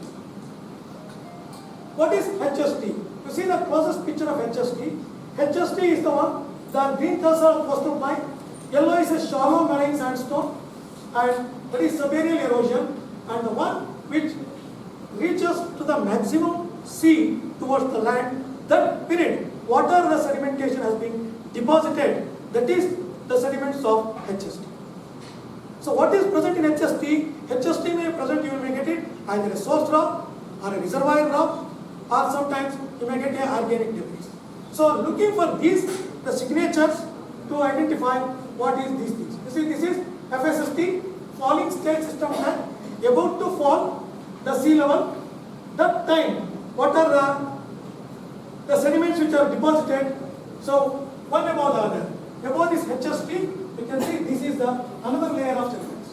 What is HST? You see the closest picture of HST. HST is the one, the green cursor of coastal plain, yellow is a shallow marine sandstone, and that is subaerial erosion, and the one which reaches to the maximum sea towards the land, that period, water the sedimentation has been deposited, that is the sediments of HST. So what is present in HST? HST may present, you may get it either a source rock, or a reservoir rock, or sometimes you may get a organic debris. So looking for these, the signatures to identify what is these things. You see, this is FSST, falling state system type, about to fall, the sea level, that time, what are the sediments which are deposited, so one above the other. Above this HST, you can see this is the another layer of sediments.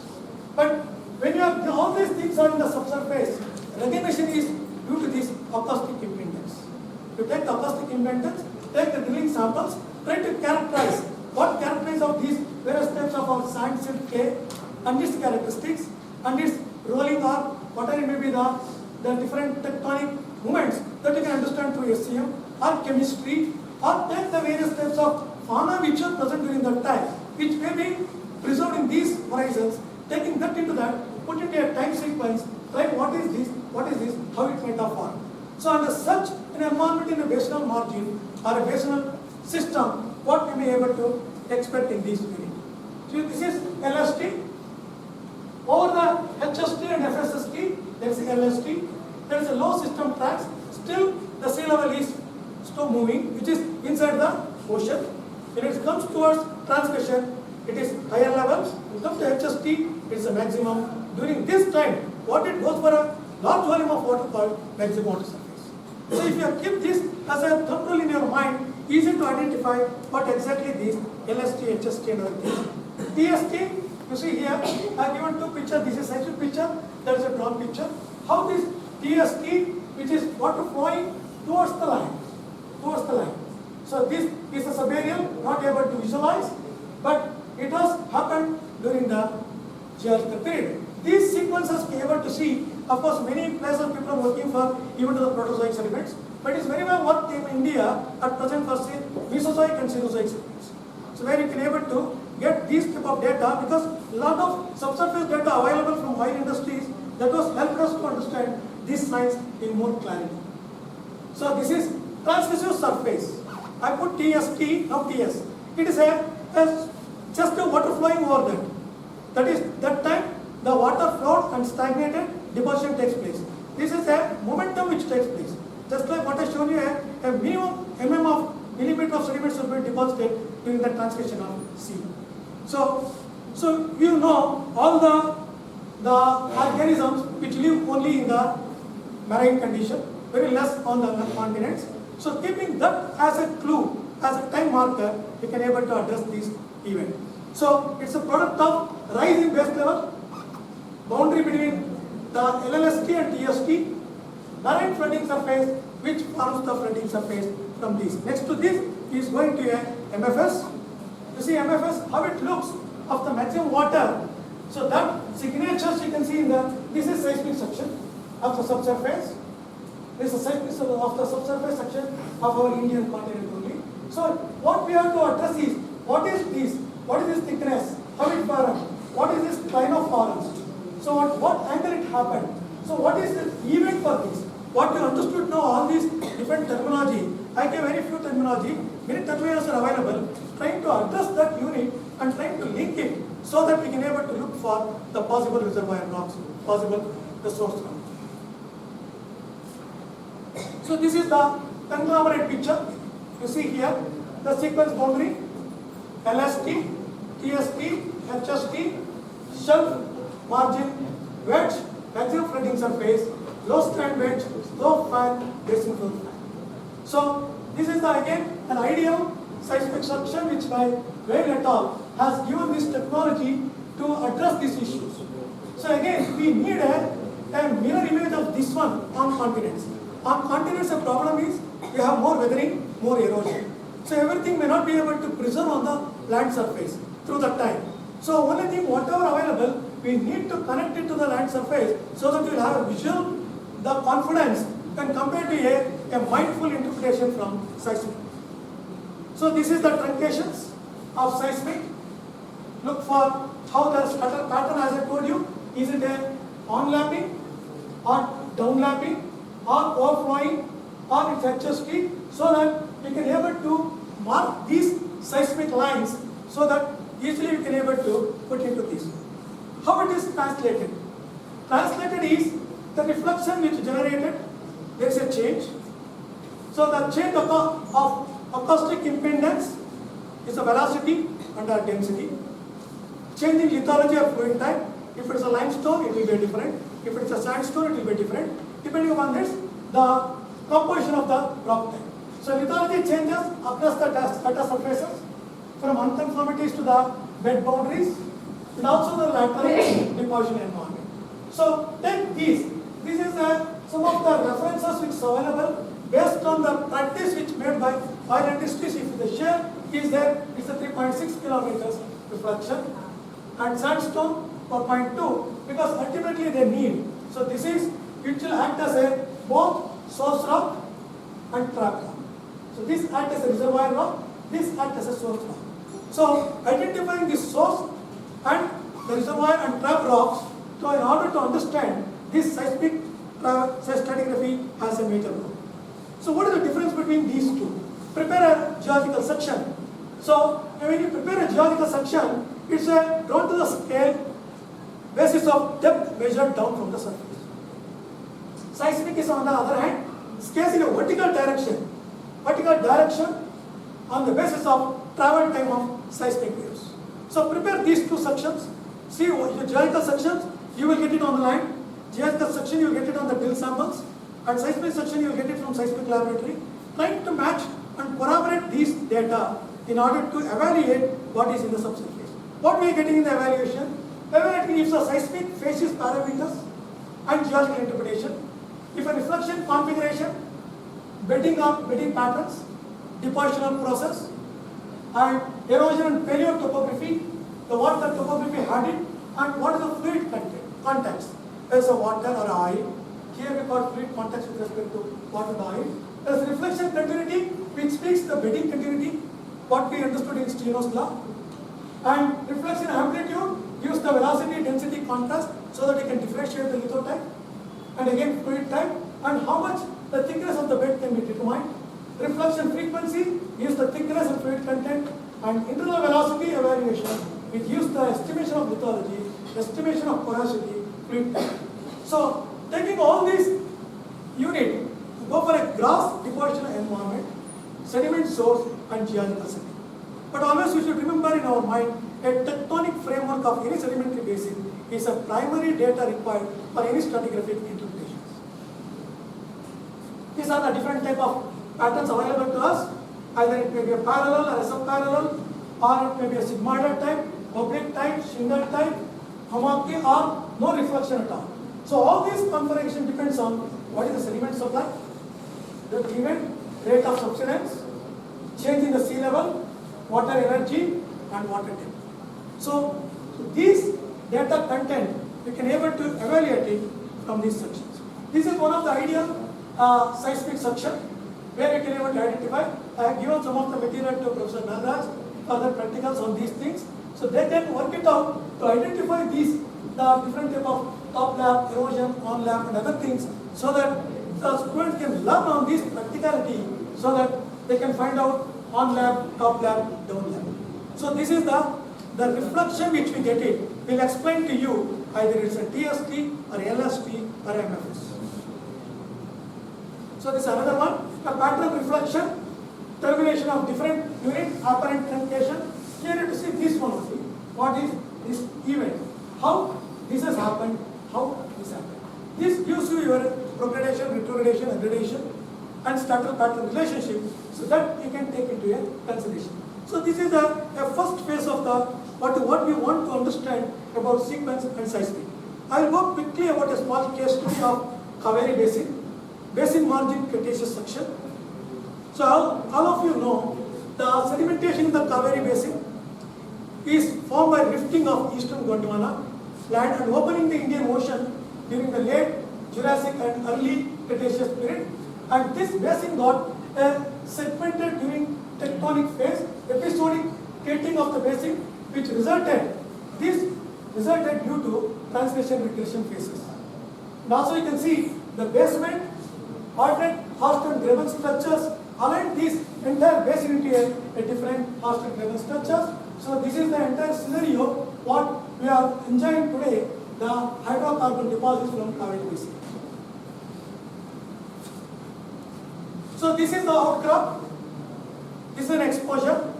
But when you have all these things are in the subsurface, recognition is due to this acoustic impedance. You take the acoustic impedance, take the drilling samples, try to characterize what characterize of these various types of our sand, silt, clay, and its characteristics, and its rolling or whatever may be the different tectonic movements that you can understand through SCM or chemistry, or take the various types of fauna which are present during that time, which may be preserved in these horizons, taking that into that, put it in a time sequence, try what is this, how it might have formed. So under such an environment in a basinal margin or a basinal system, what we may be able to expect in this unit. So this is LST. Over the HST and FSST, there is LST. There is a low system tracks. Still, the sea level is still moving, which is inside the ocean. When it comes towards transmission, it is higher level. When it comes to HST, it is a maximum. During this time, what it goes for a large volume of water called maximum water surface. So if you keep this as a thumb rule in your mind, easy to identify what exactly these LST, HST and other things. TST, you see here, I have given two pictures. This is seismic picture, that is a drone picture. How this TST, which is water flowing towards the line. So this is a subaerial, not able to visualize, but it has happened during the geological period. These sequences we are able to see. Of course, many places people are working for even to the Proterozoic sediments, but it is very well worked in India at present for say Mesozoic and Cenozoic sediments. So where you can able to get these type of data, because a lot of subsurface data available from oil industries that was helped us to understand these science in more clarity. So this is transmissive surface. I put TST, now TS. It is just a water flowing over that. That is, that time the water flowed and stagnated, deposition takes place. This is a momentum which takes place. Just like what I showed you, a minimum millimeter of sediments will be deposited during the transmission of sea. So you know all the organisms which live only in the marine condition, very less on the continents. So keeping that as a clue, as a time marker, we can able to address this event. So it's a product of rise in base level, boundary between the LLST and TST, marine flooding surface, which forms the flooding surface from this. Next to this is going to a MFS. You see MFS, how it looks of the maximum water. So that signatures you can see in this is seismic section of the subsurface. This is seismic of the subsurface section of our Indian continent only. So what we have to address is, what is this? What is this thickness? How it formed? What is this line of forms? So what angle it happened? So what is the event for this? What you understood now, all these different terminology. I gave very few terminology. Many terminologies are available. Trying to address that unit and trying to link it so that we can able to look for the possible reservoir rocks, possible the source rock. So this is the conglomerate picture. You see here the sequence boundary, LST, TST, HST, shelf, margin, wedge, maximum flooding surface, low strand wedge, low fan, basin flow fan. So this is again an ideal seismic structure which by Wade et al. Has given this technology to address these issues. So again, we need a mirror image of this one on continents. On continents, the problem is we have more weathering, more erosion. So everything may not be able to preserve on the land surface through the time. So only thing, whatever available, we need to connect it to the land surface so that we will have a visual, the confidence can compare to a mindful interpretation from seismic. So this is the truncations of seismic. Look for how the scatter pattern, as I told you, is it a onlapping or downlapping or overflowing or it's HST, so that we can able to mark these seismic lines so that easily we can able to put into this. How it is translated? Translated is the reflection which generated, there is a change. So the change of acoustic impedance is the velocity and the density. Changing lithology of fluid type. If it is a limestone, it will be different. If it is a sandstone, it will be different. Depending upon this, the composition of the rock type. So lithology changes across the strata surfaces from unconformities to the bed boundaries and also the lateral deposition environment. So take these. This is some of the references which is available based on the practice which made by oil industries. If the shear is there, it's a 3.6 kilometers reflection, and sandstone for 0.2 because ultimately they need. So this is, it will act as a both source rock and trap rock. So this acts as a reservoir rock, this acts as a source rock. So identifying the source and the reservoir and trap rocks, so in order to understand this seismic stratigraphy has a major role. So what is the difference between these two? Prepare a geological section. So when you prepare a geological section, it's a drawn to the scale basis of depth measured down from the surface. Seismic is on the other hand, scales in a vertical direction on the basis of travel time of seismic waves. So prepare these two sections. See your geological sections, you will get it on the line. Geological section, you will get it on the drill samples. And seismic section, you will get it from seismic laboratory. Trying to match and corroborate these data in order to evaluate what is in the subsurface. What we are getting in the evaluation? Evaluating if the seismic phases parameters and geological interpretation. If a reflection configuration, bedding patterns, depositional process, and erosion and paleotopography, what the topography had it, and what is the fluid context. There is a water or oil. Here we got fluid context with respect to water and oil. There is reflection continuity, which speaks the bedding continuity, what we understood in Steno's law. And reflection amplitude gives the velocity density contrast so that you can differentiate the lithotype. And again fluid type and how much the thickness of the bed can be determined. Reflection frequency is the thickness and fluid content, and internal velocity evaluation, it gives the estimation of lithology, estimation of porosity, fluid type. So taking all these units, go for a gross deposition environment, sediment source and geological setting. But always we should remember in our mind, a tectonic framework of any sedimentary basin is a primary data required for any stratigraphic interpretations. These are the different type of patterns available to us. Either it may be a parallel or a subparallel, or it may be a sigmoidal type, oblique type, shingle type, hammocky, or no reflection at all. So all these configuration depends on what is the sediment supply, the given rate of subsidence, change in the sea level, water energy, and water depth. So these data content, you can able to evaluate it from these sections. This is one of the ideal seismic section where you can able to identify. I have given some of the material to Professor Nagendra for the practicals on these things. So they can work it out to identify these, the different type of top lab, erosion, on lab and other things so that the students can learn on this practicality so that they can find out on lab, top lab, down lab. So this is the reflection which we get it. We'll explain to you either it's a TST or LST or MFS. So this is another one, a pattern reflection, termination of different unit, apparent truncation. Here to see this one only. What is this event? How this has happened, how this happened. This gives you your progradation, retrogradation, aggradation and stratal pattern relationship so that you can take into a consideration. So this is a first phase of the what we want to understand about sequence and seismic. I will go quickly about a small case study of Kaveri Basin margin Cretaceous section. So all of you know the sedimentation in the Kaveri Basin is formed by rifting of eastern Gondwana land and opening the Indian Ocean during the late Jurassic and early Cretaceous period. And this basin got segmented during tectonic phase, episodic plating of the basin, which resulted due to translation regression phases. And also you can see the basement, alternate horst and graben structures align this entire basin into a different horst and graben structures. So this is the entire scenario what we are enjoying today, the hydrocarbon deposits from Kaveri Basin. So this is the outcrop, this is an exposure.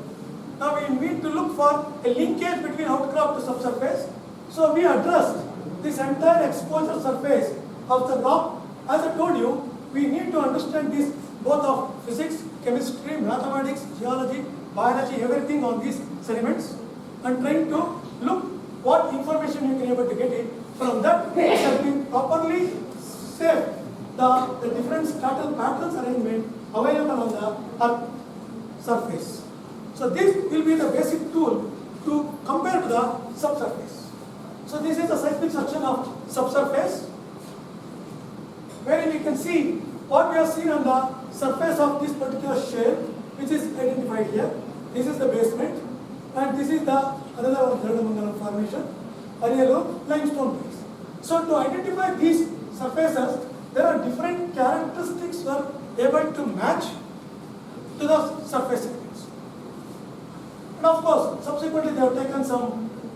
Now we need to look for a linkage between outcrop to subsurface. So we addressed this entire exposure surface of the rock. As I told you, we need to understand this both of physics, chemistry, mathematics, geology, biology, everything on these sediments, and trying to look what information you can able to get it. From that, we have been properly saved the different stratal patterns arrangement available on the Earth surface. So this will be the basic tool to compare to the subsurface. So this is the seismic section of subsurface, wherein you can see what we have seen on the surface of this particular shale, which is identified here. This is the basement, and this is the another Unravelling formation, Arielo limestone base. So to identify these surfaces, there are different characteristics that are able to match to the surface segments. And of course, subsequently they have taken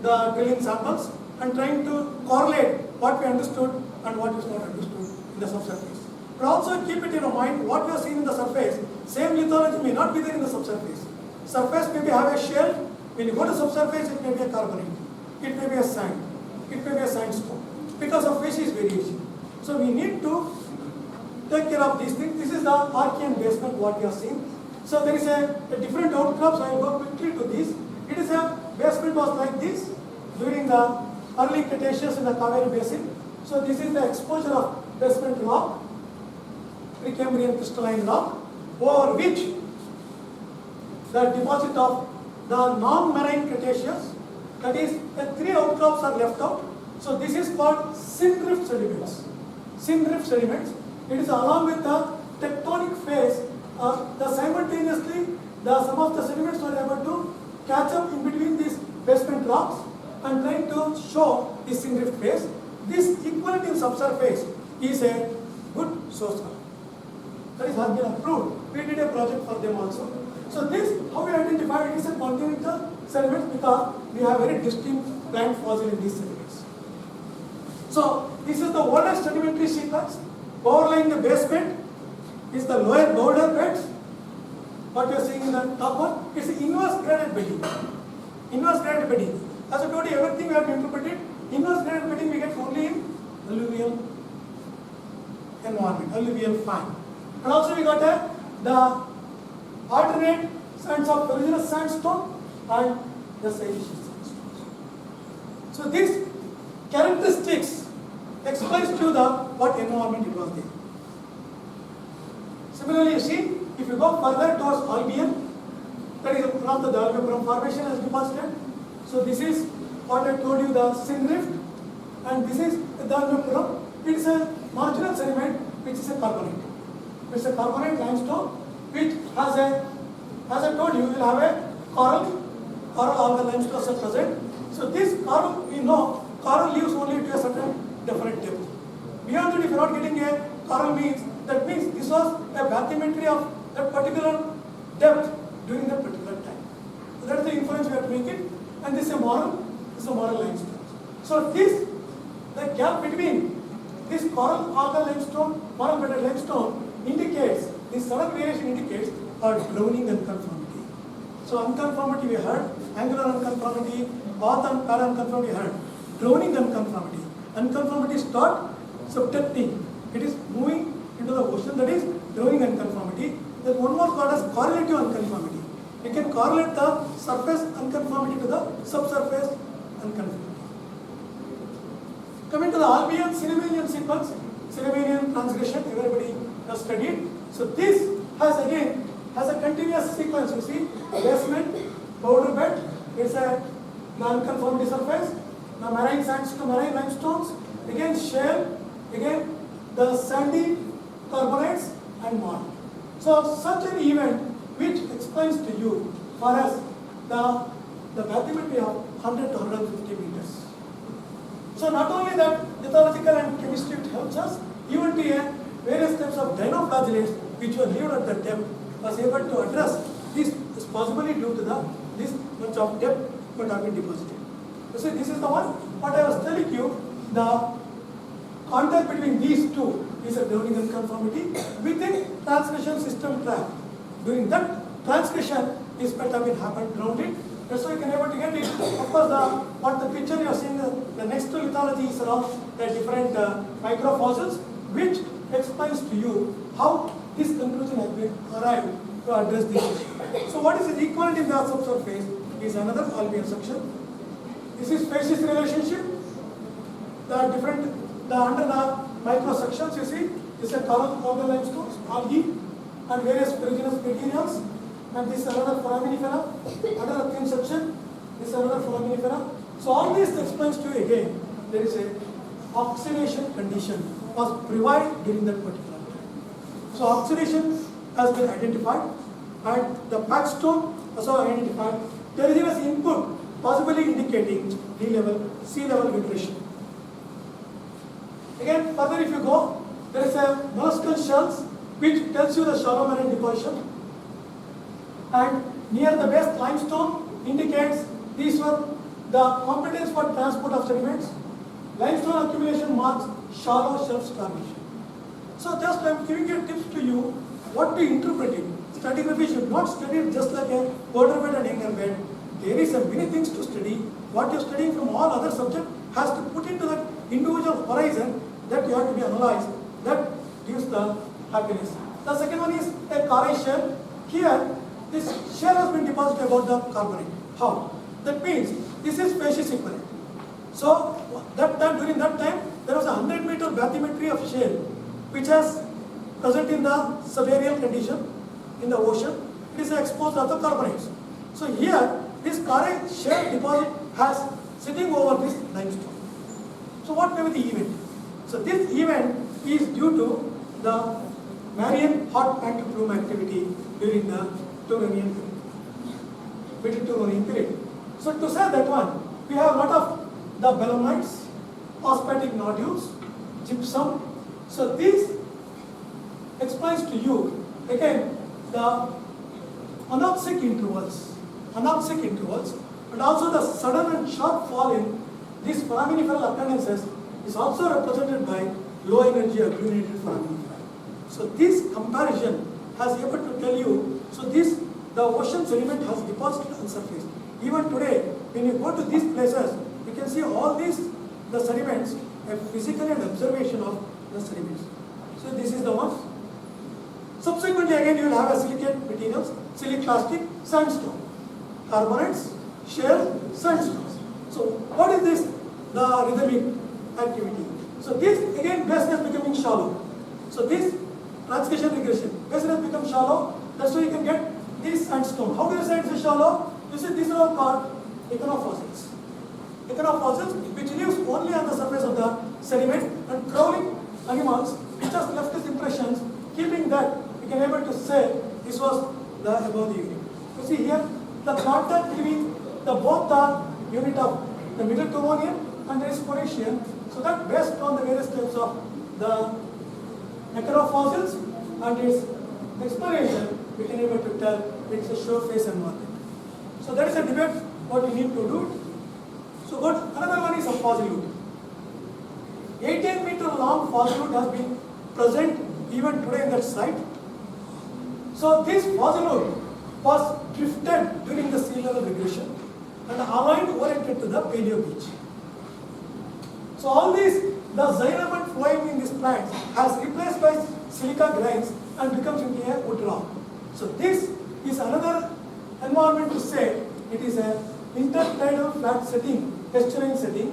the drilling samples and trying to correlate what we understood and what is not understood in the subsurface. But also keep it in your mind, what we have seen in the surface, same lithology may not be there in the subsurface. Surface maybe have a shell, when you go to subsurface it may be a carbonate, it may be a sand, it may be a sandstone, because of which is variation. So we need to take care of these things. This is the Archean basement what we have seen. So there is a different outcrops. I will go quickly to this. It is a basement was like this during the early Cretaceous in the Kaveri Basin. So this is the exposure of basement rock, Precambrian crystalline rock, over which the deposit of the non-marine Cretaceous, that is the three outcrops are left out. So this is called syndrift sediments. Syndrift sediments. It is along with the tectonic phase. Simultaneously, some of the sediments were able to catch up in between these basement rocks and trying to show the syndrift phase. This equivalent in subsurface is a good source. That has been approved. We did a project for them also. So this, how we identified it is a continental sediment because we have very distinct plant fossil in these sediments. So this is the oldest sedimentary sequence. Overlying the basement is the lower boulder beds. What you are seeing in the top one is inverse graded bedding. Inverse graded bedding. As I told you, everything we have to interpret it. Inverse graded bedding we get only in alluvial environment, alluvial fan. And also we got the alternate sands of original sandstone and the silicious sandstone. So these characteristics explains to the what environment it was there. Similarly, you see, if you go further towards Albion, that is one of the Dalmapram formation has deposited. So this is what I told you, the Syndrift, and this is the Dalmapram. It is a marginal sediment which is a carbonate. It is a carbonate limestone which has a, as I told you, will have a coral all the limestones are present. So this coral, we know, coral leaves only to a certain definite depth. Beyond that, if you are not getting a coral means, that means this was a bathymetry of that particular depth during that particular time. So that is the inference we have to make it. And this is a moral limestone. So this, the gap between this coral algal limestone, moral bedded limestone indicates, this sudden variation indicates our drowning unconformity. So unconformity we heard, angular unconformity, path and para unconformity we heard. Drowning unconformity. Unconformity is not subtecting. It is moving into the ocean, that is drowning unconformity. There is one more called as correlative unconformity. You can correlate the surface unconformity to the subsurface unconformity. Coming to the Albion Ceremonial sequence, Ceremonial transgression, everybody has studied. So this has again a continuous sequence. You see, basement, powder bed, it's a non-conformity surface, the marine sands to marine limestones, again shale, again the sandy carbonates and marl. So such an event which explains to you for us the bathymetry of 100 to 150 meters. So not only that, lithological and chemistry helps us, even to various types of dinoflagellates which were lived at the depth was able to address this is possibly due to this much of depth but have been deposited. You see, this is the one what I was telling you, the contact between these two is a drowning unconformity within transmission system track. During that transmission, this might have been happened grounded. That's why you can able to get it. Of course, what the picture you are seeing, the next to lithology is around the different microfossils, which explains to you how this conclusion has been arrived to address this issue. So what is the equivalent in the subsurface is another alveolar section. This is facies relationship. Under the microsections, you see, this is a coral limestones, algae, and various ferruginous materials. And this is another foraminifera, another thin section, this is another foraminifera. So all this explains to you again, there is a oxidation condition was prevailed during that particular time. So oxidation has been identified, and the packstone also identified. There is an input possibly indicating sea level migration. Again, further if you go, there is a molluscan shells which tells you the shallow marine deposition. And near the base limestone indicates these were the competence for transport of sediments. Limestone accumulation marks shallow shelf starvation. So just I am giving you tips to you what to interpret it. Stratigraphy should not study it just like a older bed and younger bed. There is many things to study. What you are studying from all other subjects has to put into that individual horizon that you have to be analyzed. That gives the happiness. The second one is a coral shell. Here, this shell has been deposited about the carbonate. How? That means this is facies equivalent. So during that time, there was a 100-meter bathymetry of shell which has present in the subaerial condition in the ocean. It is exposed of the carbonates. So here, this coral shell deposit has sitting over this limestone. So what may be the event? So this event is due to the Marian hot antiplume activity during the Turonian period, mid-Turonian period. So to say that one, we have a lot of the belemnites, phosphatic nodules, gypsum. So this explains to you again the anoxic intervals, and also the sudden and sharp fall in these foraminiferal occurrences is also represented by low energy aggregated foraminifera. So this comparison has able to tell you, so the ocean sediment has deposited on surface. Even today, when you go to these places, you can see all these, the sediments, a physical and observation of the sediments. So this is the one. Subsequently again you will have a silicate materials, siliclastic sandstone, carbonates, shale, sandstones. So what is this? The rhythmic activity. So this again base is becoming shallow. So this transcation regression, base has become shallow. That's why you can get this sandstone. How do you say it's shallow? You see these are all called echinofossils. Echinofossils which lives only on the surface of the sediment, and crawling animals which has left its impressions. Keeping that, we can able to say this was the above the unit. You see here the contact between the both the unit of the middle Turonian and the Sporatian. So that based on the various types of the echinofossils and its exploration, we can able to tell it's a shore face environment. So that is a debate what we need to do. So what another one is a fossilute. 18-meter long fossilute has been present even today in that site. So this fossilute was drifted during the sea level regression and aligned oriented to the paleo beach. So all these, the xylem flowing in these plants has replaced by silica grains and becomes into a wood rock. So this is another environment to say it is a intertidal flat setting, estuarine setting.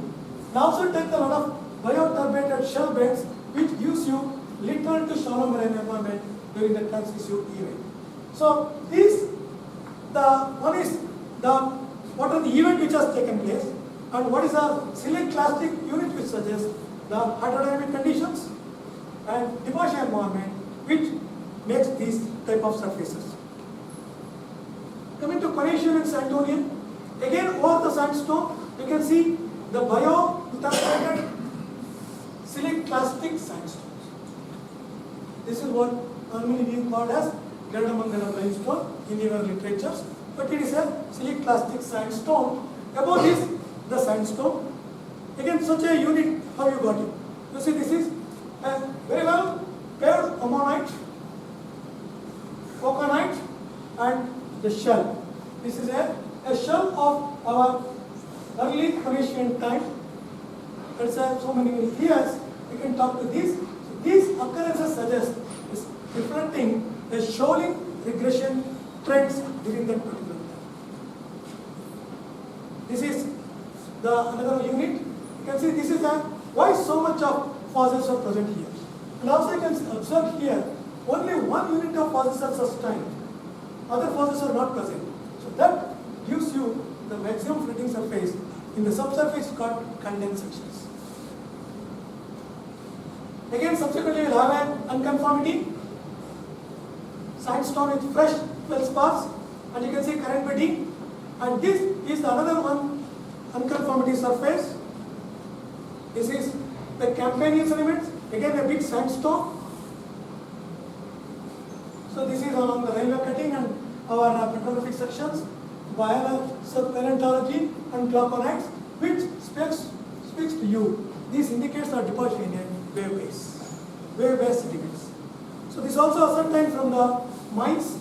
And also take a lot of bioturbated shell beds which gives you little to shallow marine environment during the transmissive event. So these, the one is the what are the event which has taken place, and what is a siliclastic unit which suggests the hydrodynamic conditions and deposition environment which makes these type of surfaces. Coming to Corinthian and Santonian, again over the sandstone you can see the bio-interpreted siliclastic sandstones. This is what normally we call as Gandamangala limestone in your literatures, but it is a siliclastic sandstone. Above this, the sandstone. Again, such a unit, how you got it? You see, this is a very well paired ammonite, coconite, and the shell. This is a shell of our early Phoenician time. There's so many years we can talk to these. So these occurrences suggest is reflecting the shoaling regression trends during that particular time. This is the another unit. You can see this is why so much of fossils are present here. And also you can observe here only one unit of fossils are sustained. Other fossils are not present. So that gives you the maximum floating surface in the subsurface called condensed sections. Again, subsequently, we will have an unconformity, sandstone with fresh feldspars, and you can see current bedding. And this is another one unconformity surface. This is the Campanian sediments, again a big sandstone. So this is along the railway cutting and our petrographic sections, paleontology and glauconites, which speaks to you. These indicates our deposit in a wave-based sediments. So this also ascertained from the mines,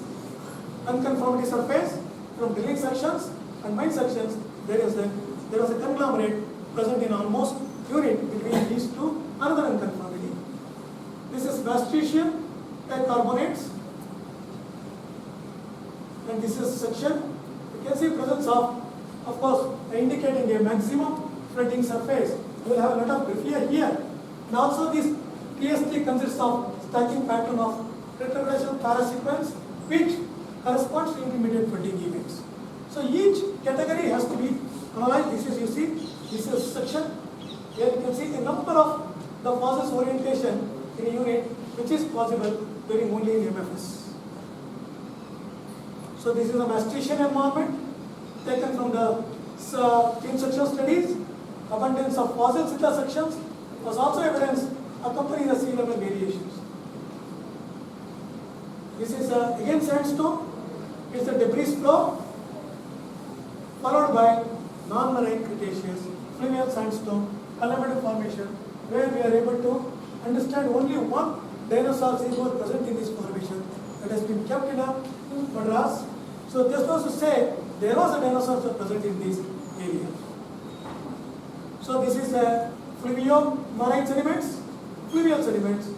unconformity surface, from drilling sections and mine sections. There was a conglomerate present in almost unit between these two, another unconformity. This is Maastrichtian carbonates, and this is section. You can see presence of course, indicating a maximum floating surface. You will have a lot of graphia here. And also this TST consists of stacking pattern of retrogression parasequence, which corresponds to intermediate floating events. So each category has to be analyzed. This is, you see, this is section. Here you can see a number of the fossils orientation in a unit, which is possible during only in MFS. So this is a Maastrichtian environment taken from the team section studies. Abundance of fossils in the sections was also evidence accompanying the sea level variations. This is again sandstone. It's a debris flow followed by non-marine Cretaceous fluvial sandstone calamity formation, where we are able to understand only one dinosaur seabird present in this formation that has been kept in a Madras. So this was to say there was a dinosaur present in this area. So this is a fluvio-marine sediments, fluvial sediments,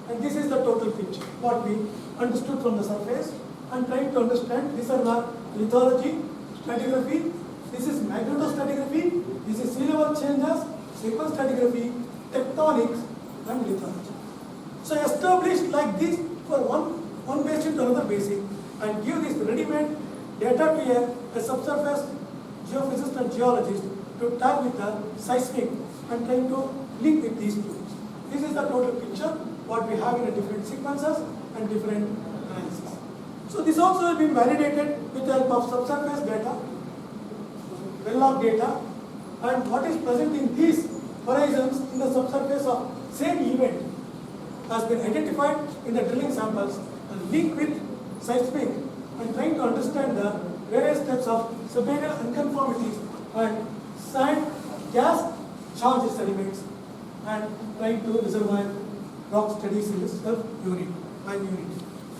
and this is the total picture, what we understood from the surface and trying to understand. These are the lithology, stratigraphy, this is magnetostratigraphy, this is sea level changes, sequence stratigraphy, tectonics, and lithology. So established like this for one basin to another basin and give this ready-made data to a subsurface geophysicist and geologist to tag with the seismic and trying to link with these two. This is the total picture, what we have in a different sequences and different analysis. So this also has been validated with the help of subsurface data, well-log data, and what is present in these horizons in the subsurface of same event has been identified in the drilling samples and linked with seismic and trying to understand the various types of subaerial unconformities and sand, gas, charged sediments, and trying to reservoir rock studies in this unit.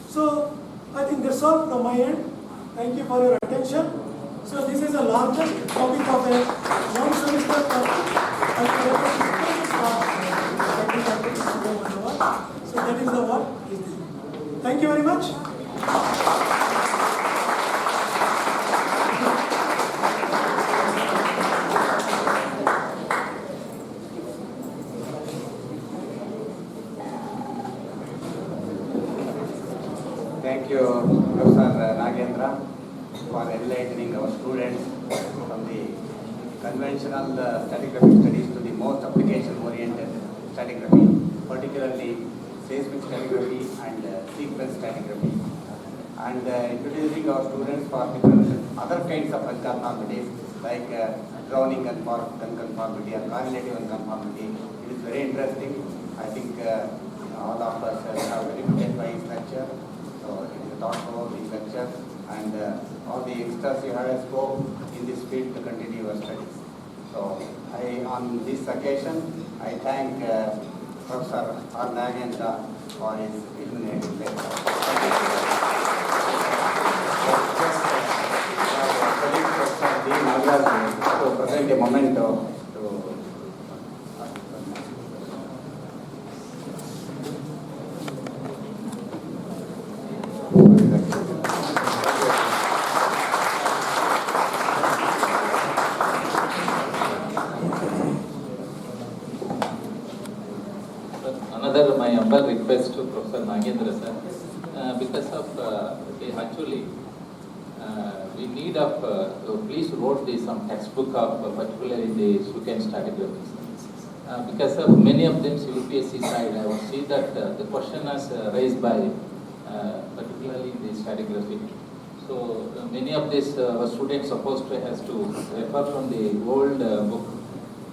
So I think that's all from my end. Thank you for your attention. So this is the largest topic of a one semester so that is the what is this. Thank you very much. Thank you, Prof.M.N, for enlightening our students from the conventional stratigraphic studies to the most application-oriented stratigraphy, particularly seismic stratigraphy and sequence stratigraphy, and introducing our students for different other kinds of unconformities like drowning unconformity or correlative unconformity. It is very interesting. I think all of us have benefited by his lecture. So it is a thought-provoking lecture, and all the extras you have scope in this field to continue your studies. So on this occasion, I thank Prof.R. Nagendra for his illuminating lecture. To present a memento to Another my humble request to Professor Nagendra sir, because of actually we need of please wrote some textbook of particularly the student stratigraphy. Because of many of them UPSC side, I would see that the question is raised by particularly the stratigraphy. So many of these students supposed to has to refer from the old book,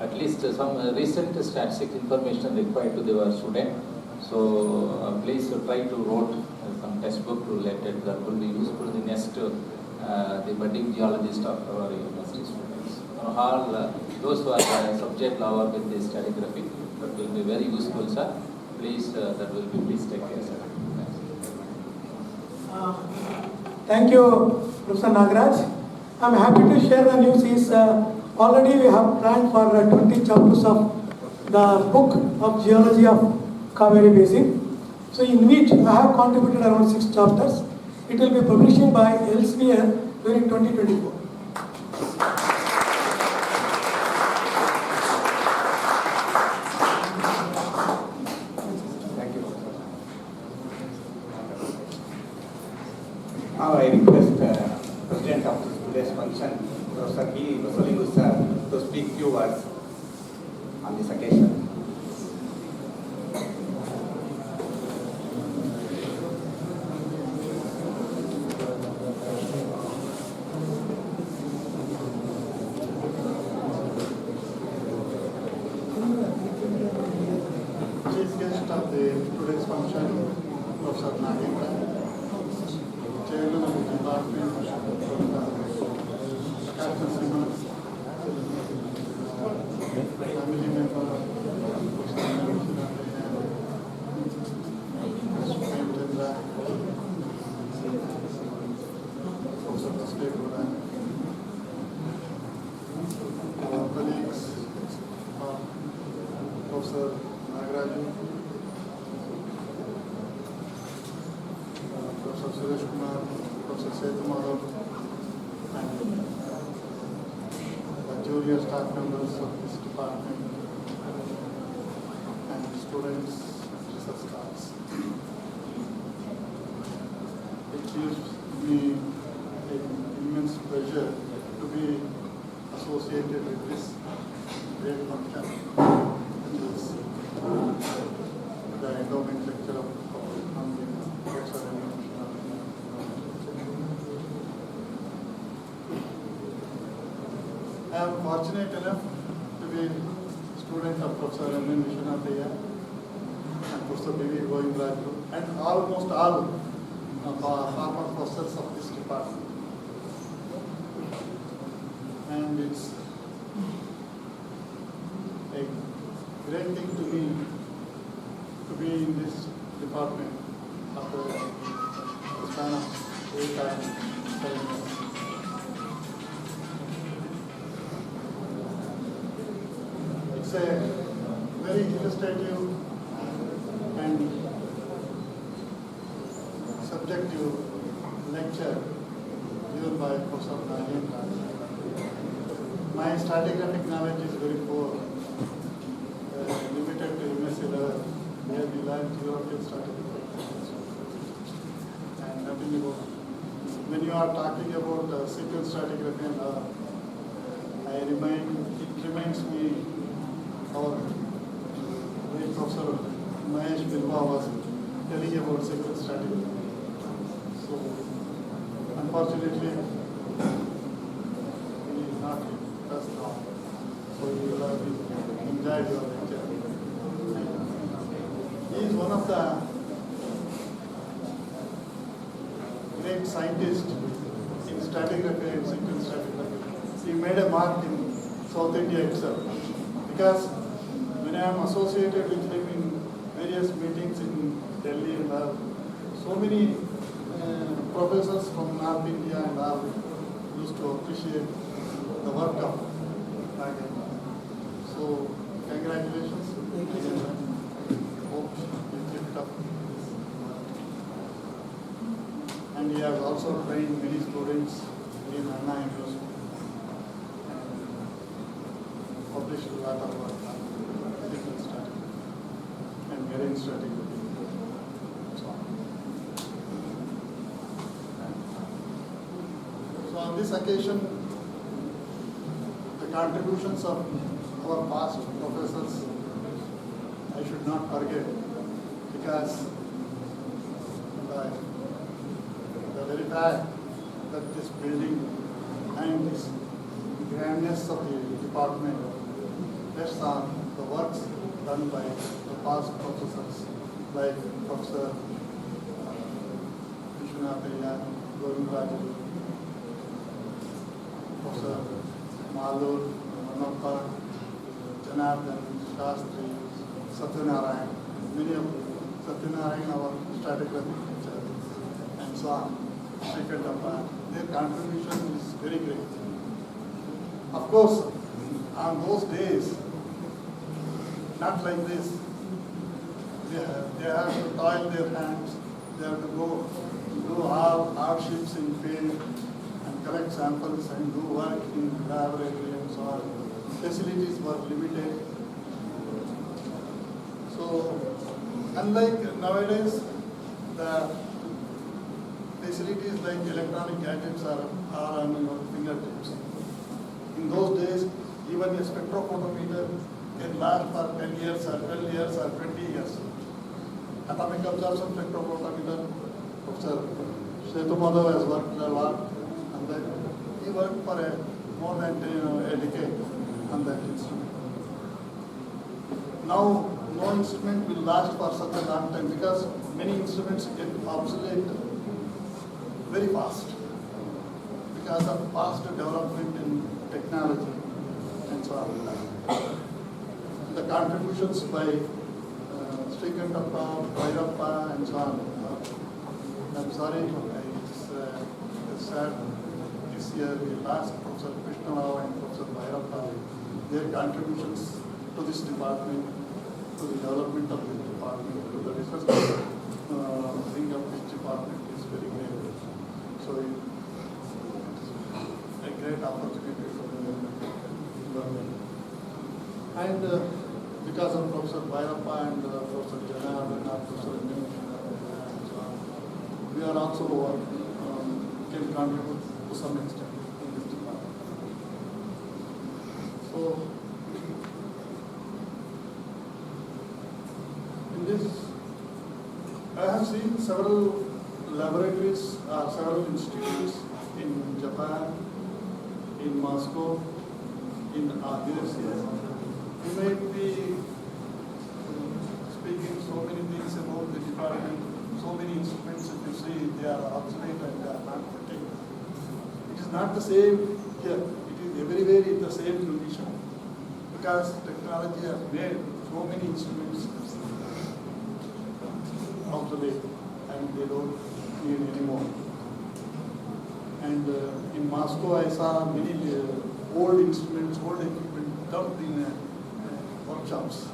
at least some recent statistic information required to their student. So please try to write some textbook related that will be useful in the next the budding geologist of our university students. All those who are subject lover with the stratigraphy, that will be very useful, sir. Please, that will be, please take care, sir. Thank you, Professor Nagaraj. I'm happy to share the news is already we have planned for 20 chapters of the book of geology of Kaveri Basin. So in which I have contributed around 6 chapters. It will be publishing by Elsevier during 2024. Thank you. Now I request President of today's function, Professor B. Vasalingu sir, to speak few words on this occasion. Chief guest of the today's function, Professor Nagendra, Chairman of the Department, Captain Simon, family member, Nagendra, Professor Vasadeva, our colleagues, Professor Nagaraju, Professor Suresh Kumar, Professor Sethumadhav, and the junior staff members of this department, and students, research staffs. It gives me an immense pleasure to be associated with this great function. The endowment lecture of Professor M.N. I am fortunate enough to be a student of Professor M.N. and Professor B.V. Govindraju and almost all former professors of this department. And it's a great thing to me to be in this department after a span of 8 and 7 years. It's a very illustrative and subjective lecture given by Professor Nagendra. My stratigraphic knowledge is very poor. Limited to MSc level, where we learned European stratigraphy. And nothing about, when you are talking about sequence stratigraphy and it reminds me our great Professor Mahesh Bilwa was telling about sequence stratigraphy. So, unfortunately, he is not with us now. So, you will have enjoyed your lecture. He is one of the great scientists in stratigraphy and sequence stratigraphy. He made a mark in South India itself. Because when I am associated with him in various meetings in Delhi and all. So many professors from North India and all used to appreciate the work of Nagendra. So congratulations. Hope you keep it up. And he has also trained many students in Anna University and published a lot of work on physical strategy and marine strategy. So on this occasion, the contributions of our past professors I should not forget, because the very fact that this building and this grandness of the department rests on the works done by the past professors like Professor Vishwanathlah, Govindraju, Professor Malur, Manappa, Janardhan, Shastri, Satyanarayan, many of Satyanarayan, our stratigraphy teacher, and so on, Srikantappa. Their contribution is very great. Of course, on those days, not like this, they have to toil their hands, they have to go do hardships in field and collect samples and do work in laboratory and so on. Facilities were limited. So, unlike nowadays, the facilities like electronic gadgets are on your fingertips. In those days, even a spectrophotometer can last for 10 years or 12 years or 20 years. Atomic absorption spectrophotometer, Professor Setumadov has worked a lot on that. He worked for more than a decade on that instrument. Now, no instrument will last for such a long time because many instruments get obsolete very fast because of fast development in technology and so on. The contributions by Srikantappa, Bhairappa and so on. I'm sorry, it's sad this year we lost Professor Krishnarao and Professor Bhairappa. Their contributions to this department, to the development of this department, to the research wing of this department is very great. So it's a great opportunity for the learning. And because of Professor Bhairappa and Professor Janardhan and Professor N. and so on, we are also can contribute to some extent in this department. So in this, I have seen several laboratories, several institutes in Japan, in Moscow, in USA. You may be speaking so many things about the department, so many instruments, if you see, they are obsolete and they are not working. It is not the same here. It is everywhere in the same condition because technology has made so many instruments obsolete and they don't need anymore. And in Moscow, I saw many old instruments, old equipment dumped in workshops,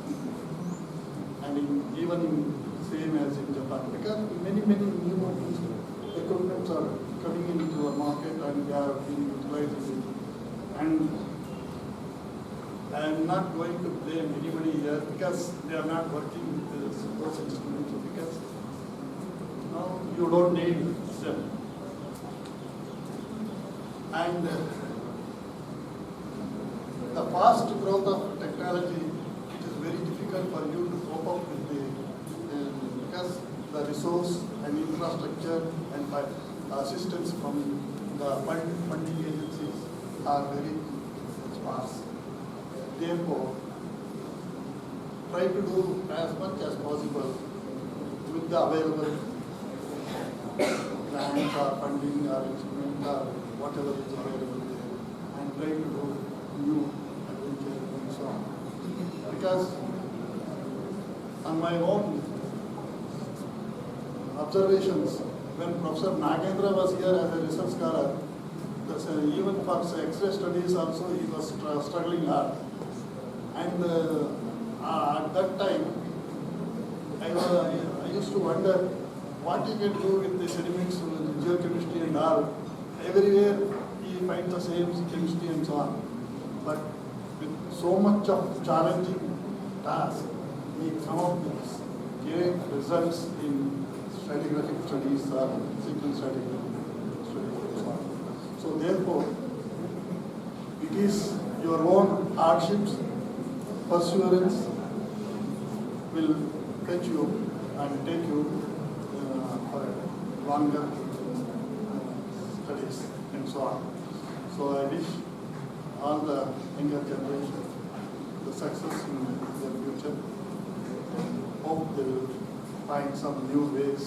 and even in same as in Japan, because many new equipments are coming into the market and they are being utilized. And I am not going to blame anybody here because they are not working with those instruments because now you don't need them. And the fast growth of technology, it is very difficult for you to cope up with because the resource and infrastructure and assistance from the funding agencies are very sparse. Therefore, try to do as much as possible with the available grants or funding or instrument or whatever is available there, and try to do new adventure and so on. Because on my own, observations when Professor Nagendra was here as a research scholar. Even for X-ray studies also he was struggling hard. And at that time, I used to wonder what he can do with the ceramics, geochemistry and all. Everywhere he finds the same chemistry and so on. But with so much of challenging tasks, he come up with great results in stratigraphic studies or sequence stratigraphy studies. So therefore, it is your own hardships, perseverance will fetch you and take you for longer studies and so on. So I wish all the younger generation the success in their future. Hope they will find some new ways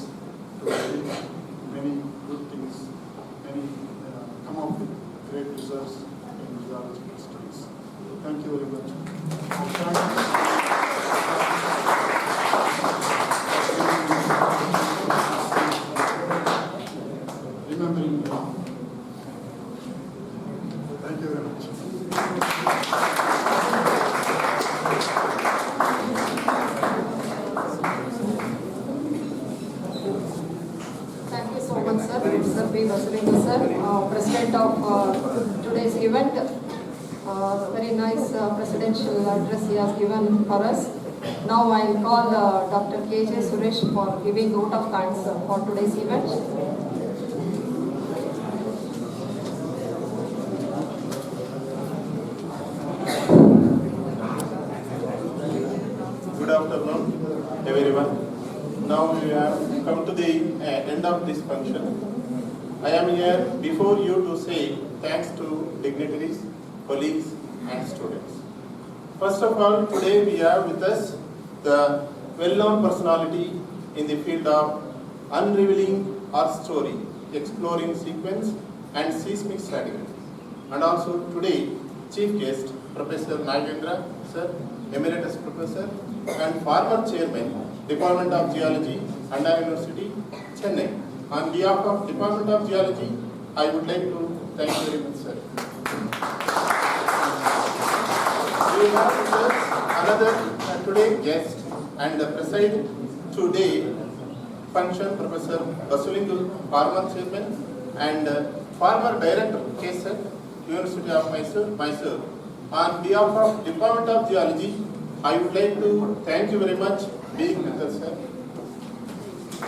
to achieve many good things, come up with great results in geological studies. Thank you very much. Remembering me. Thank you very much. Thank you so much, sir. Mr. P. Vasulinga, sir, President of today's event. Very nice presidential address he has given for us. Now I will call Dr. K.J. Suresh for giving vote of thanks for today's event. Good afternoon, everyone. Now we have come to the end of this function. I am here before you to say thanks to dignitaries, colleagues and students. First of all, today we have with us the well-known personality in the field of unraveling our story, exploring sequence and seismic stratigraphy. And also today, chief guest, Professor Nagendra, sir, Emeritus Professor and former Chairman, Department of Geology, Anna University, Chennai. On behalf of Department of Geology, I would like to thank you very much, sir. We have with us another today guest and preside today function, Professor Vasulinga, former Chairman and former Director, K.Sir, University of Mysore. On behalf of Department of Geology, I would like to thank you very much being with us, sir. I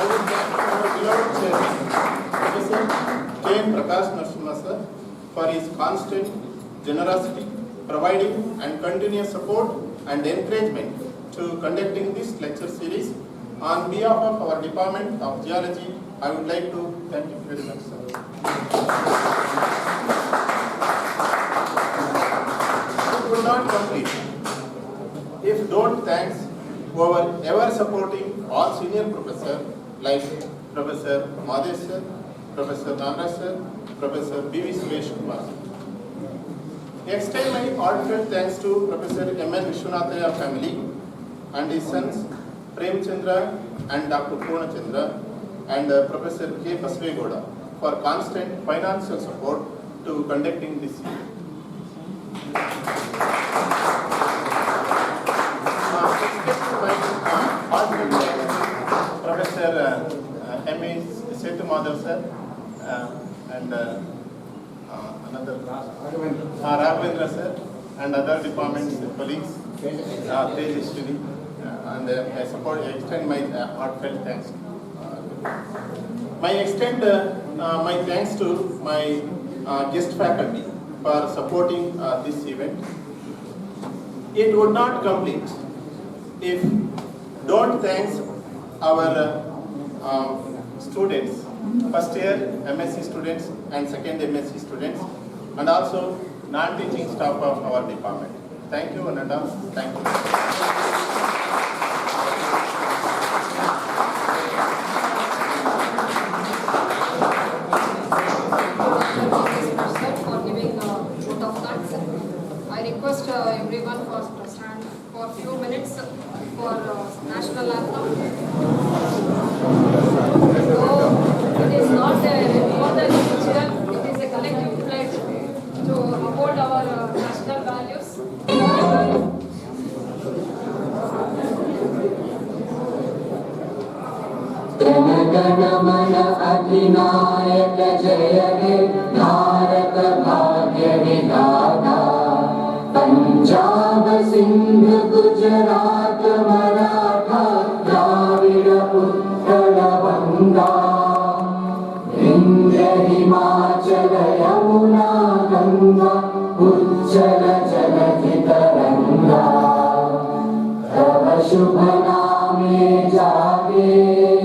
would thank our beloved Chairman, Professor K. Prakash Narasimha, sir, for his constant generosity, providing and continuous support and encouragement to conducting this lecture series. On behalf of our Department of Geology, I would like to thank you very much, sir. It will not complete if don't thanks our ever supporting all senior professors like Professor Madesh sir, Professor Nagraj sir, Professor B.V. Suresh Kumar. Extend my heartfelt thanks to Professor M.N. Vishwanathlah family and his sons Premchandra and Dr. Purnachandra and Professor K. Basvegoda for constant financial support to conducting this year. Professor M.E. Setu Madhav sir and another Raghavendra sir and other departments colleagues, Tejaswini, and I extend my heartfelt thanks. Extend my thanks to my guest faculty for supporting this event. It would not complete if don't thanks our students, first year MSc students and second MSc students, and also non-teaching staff of our department. Thank you, Ananda. Thank you. For giving a vote of thanks. I request everyone to stand for a few minutes for national anthem. अधिनायक जय हे भारत भाग्य विधाता पंजाब सिंध गुजरात मराठा द्राविड उत्कल बंगा विंध्य हिमाचल यमुना गंगा उज्जल जलधि तरंगा तव शुभ नामे जागे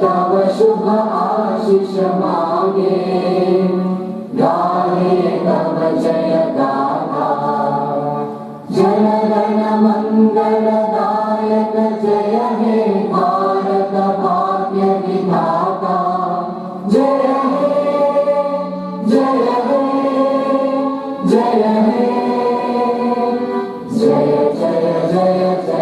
तव शुभ आशीष मांगे गाहे तव जय गाथा जन गण मंगल दायक जय हे भारत भाग्य विधाता जय हे जय हे जय हे जय जय जय जय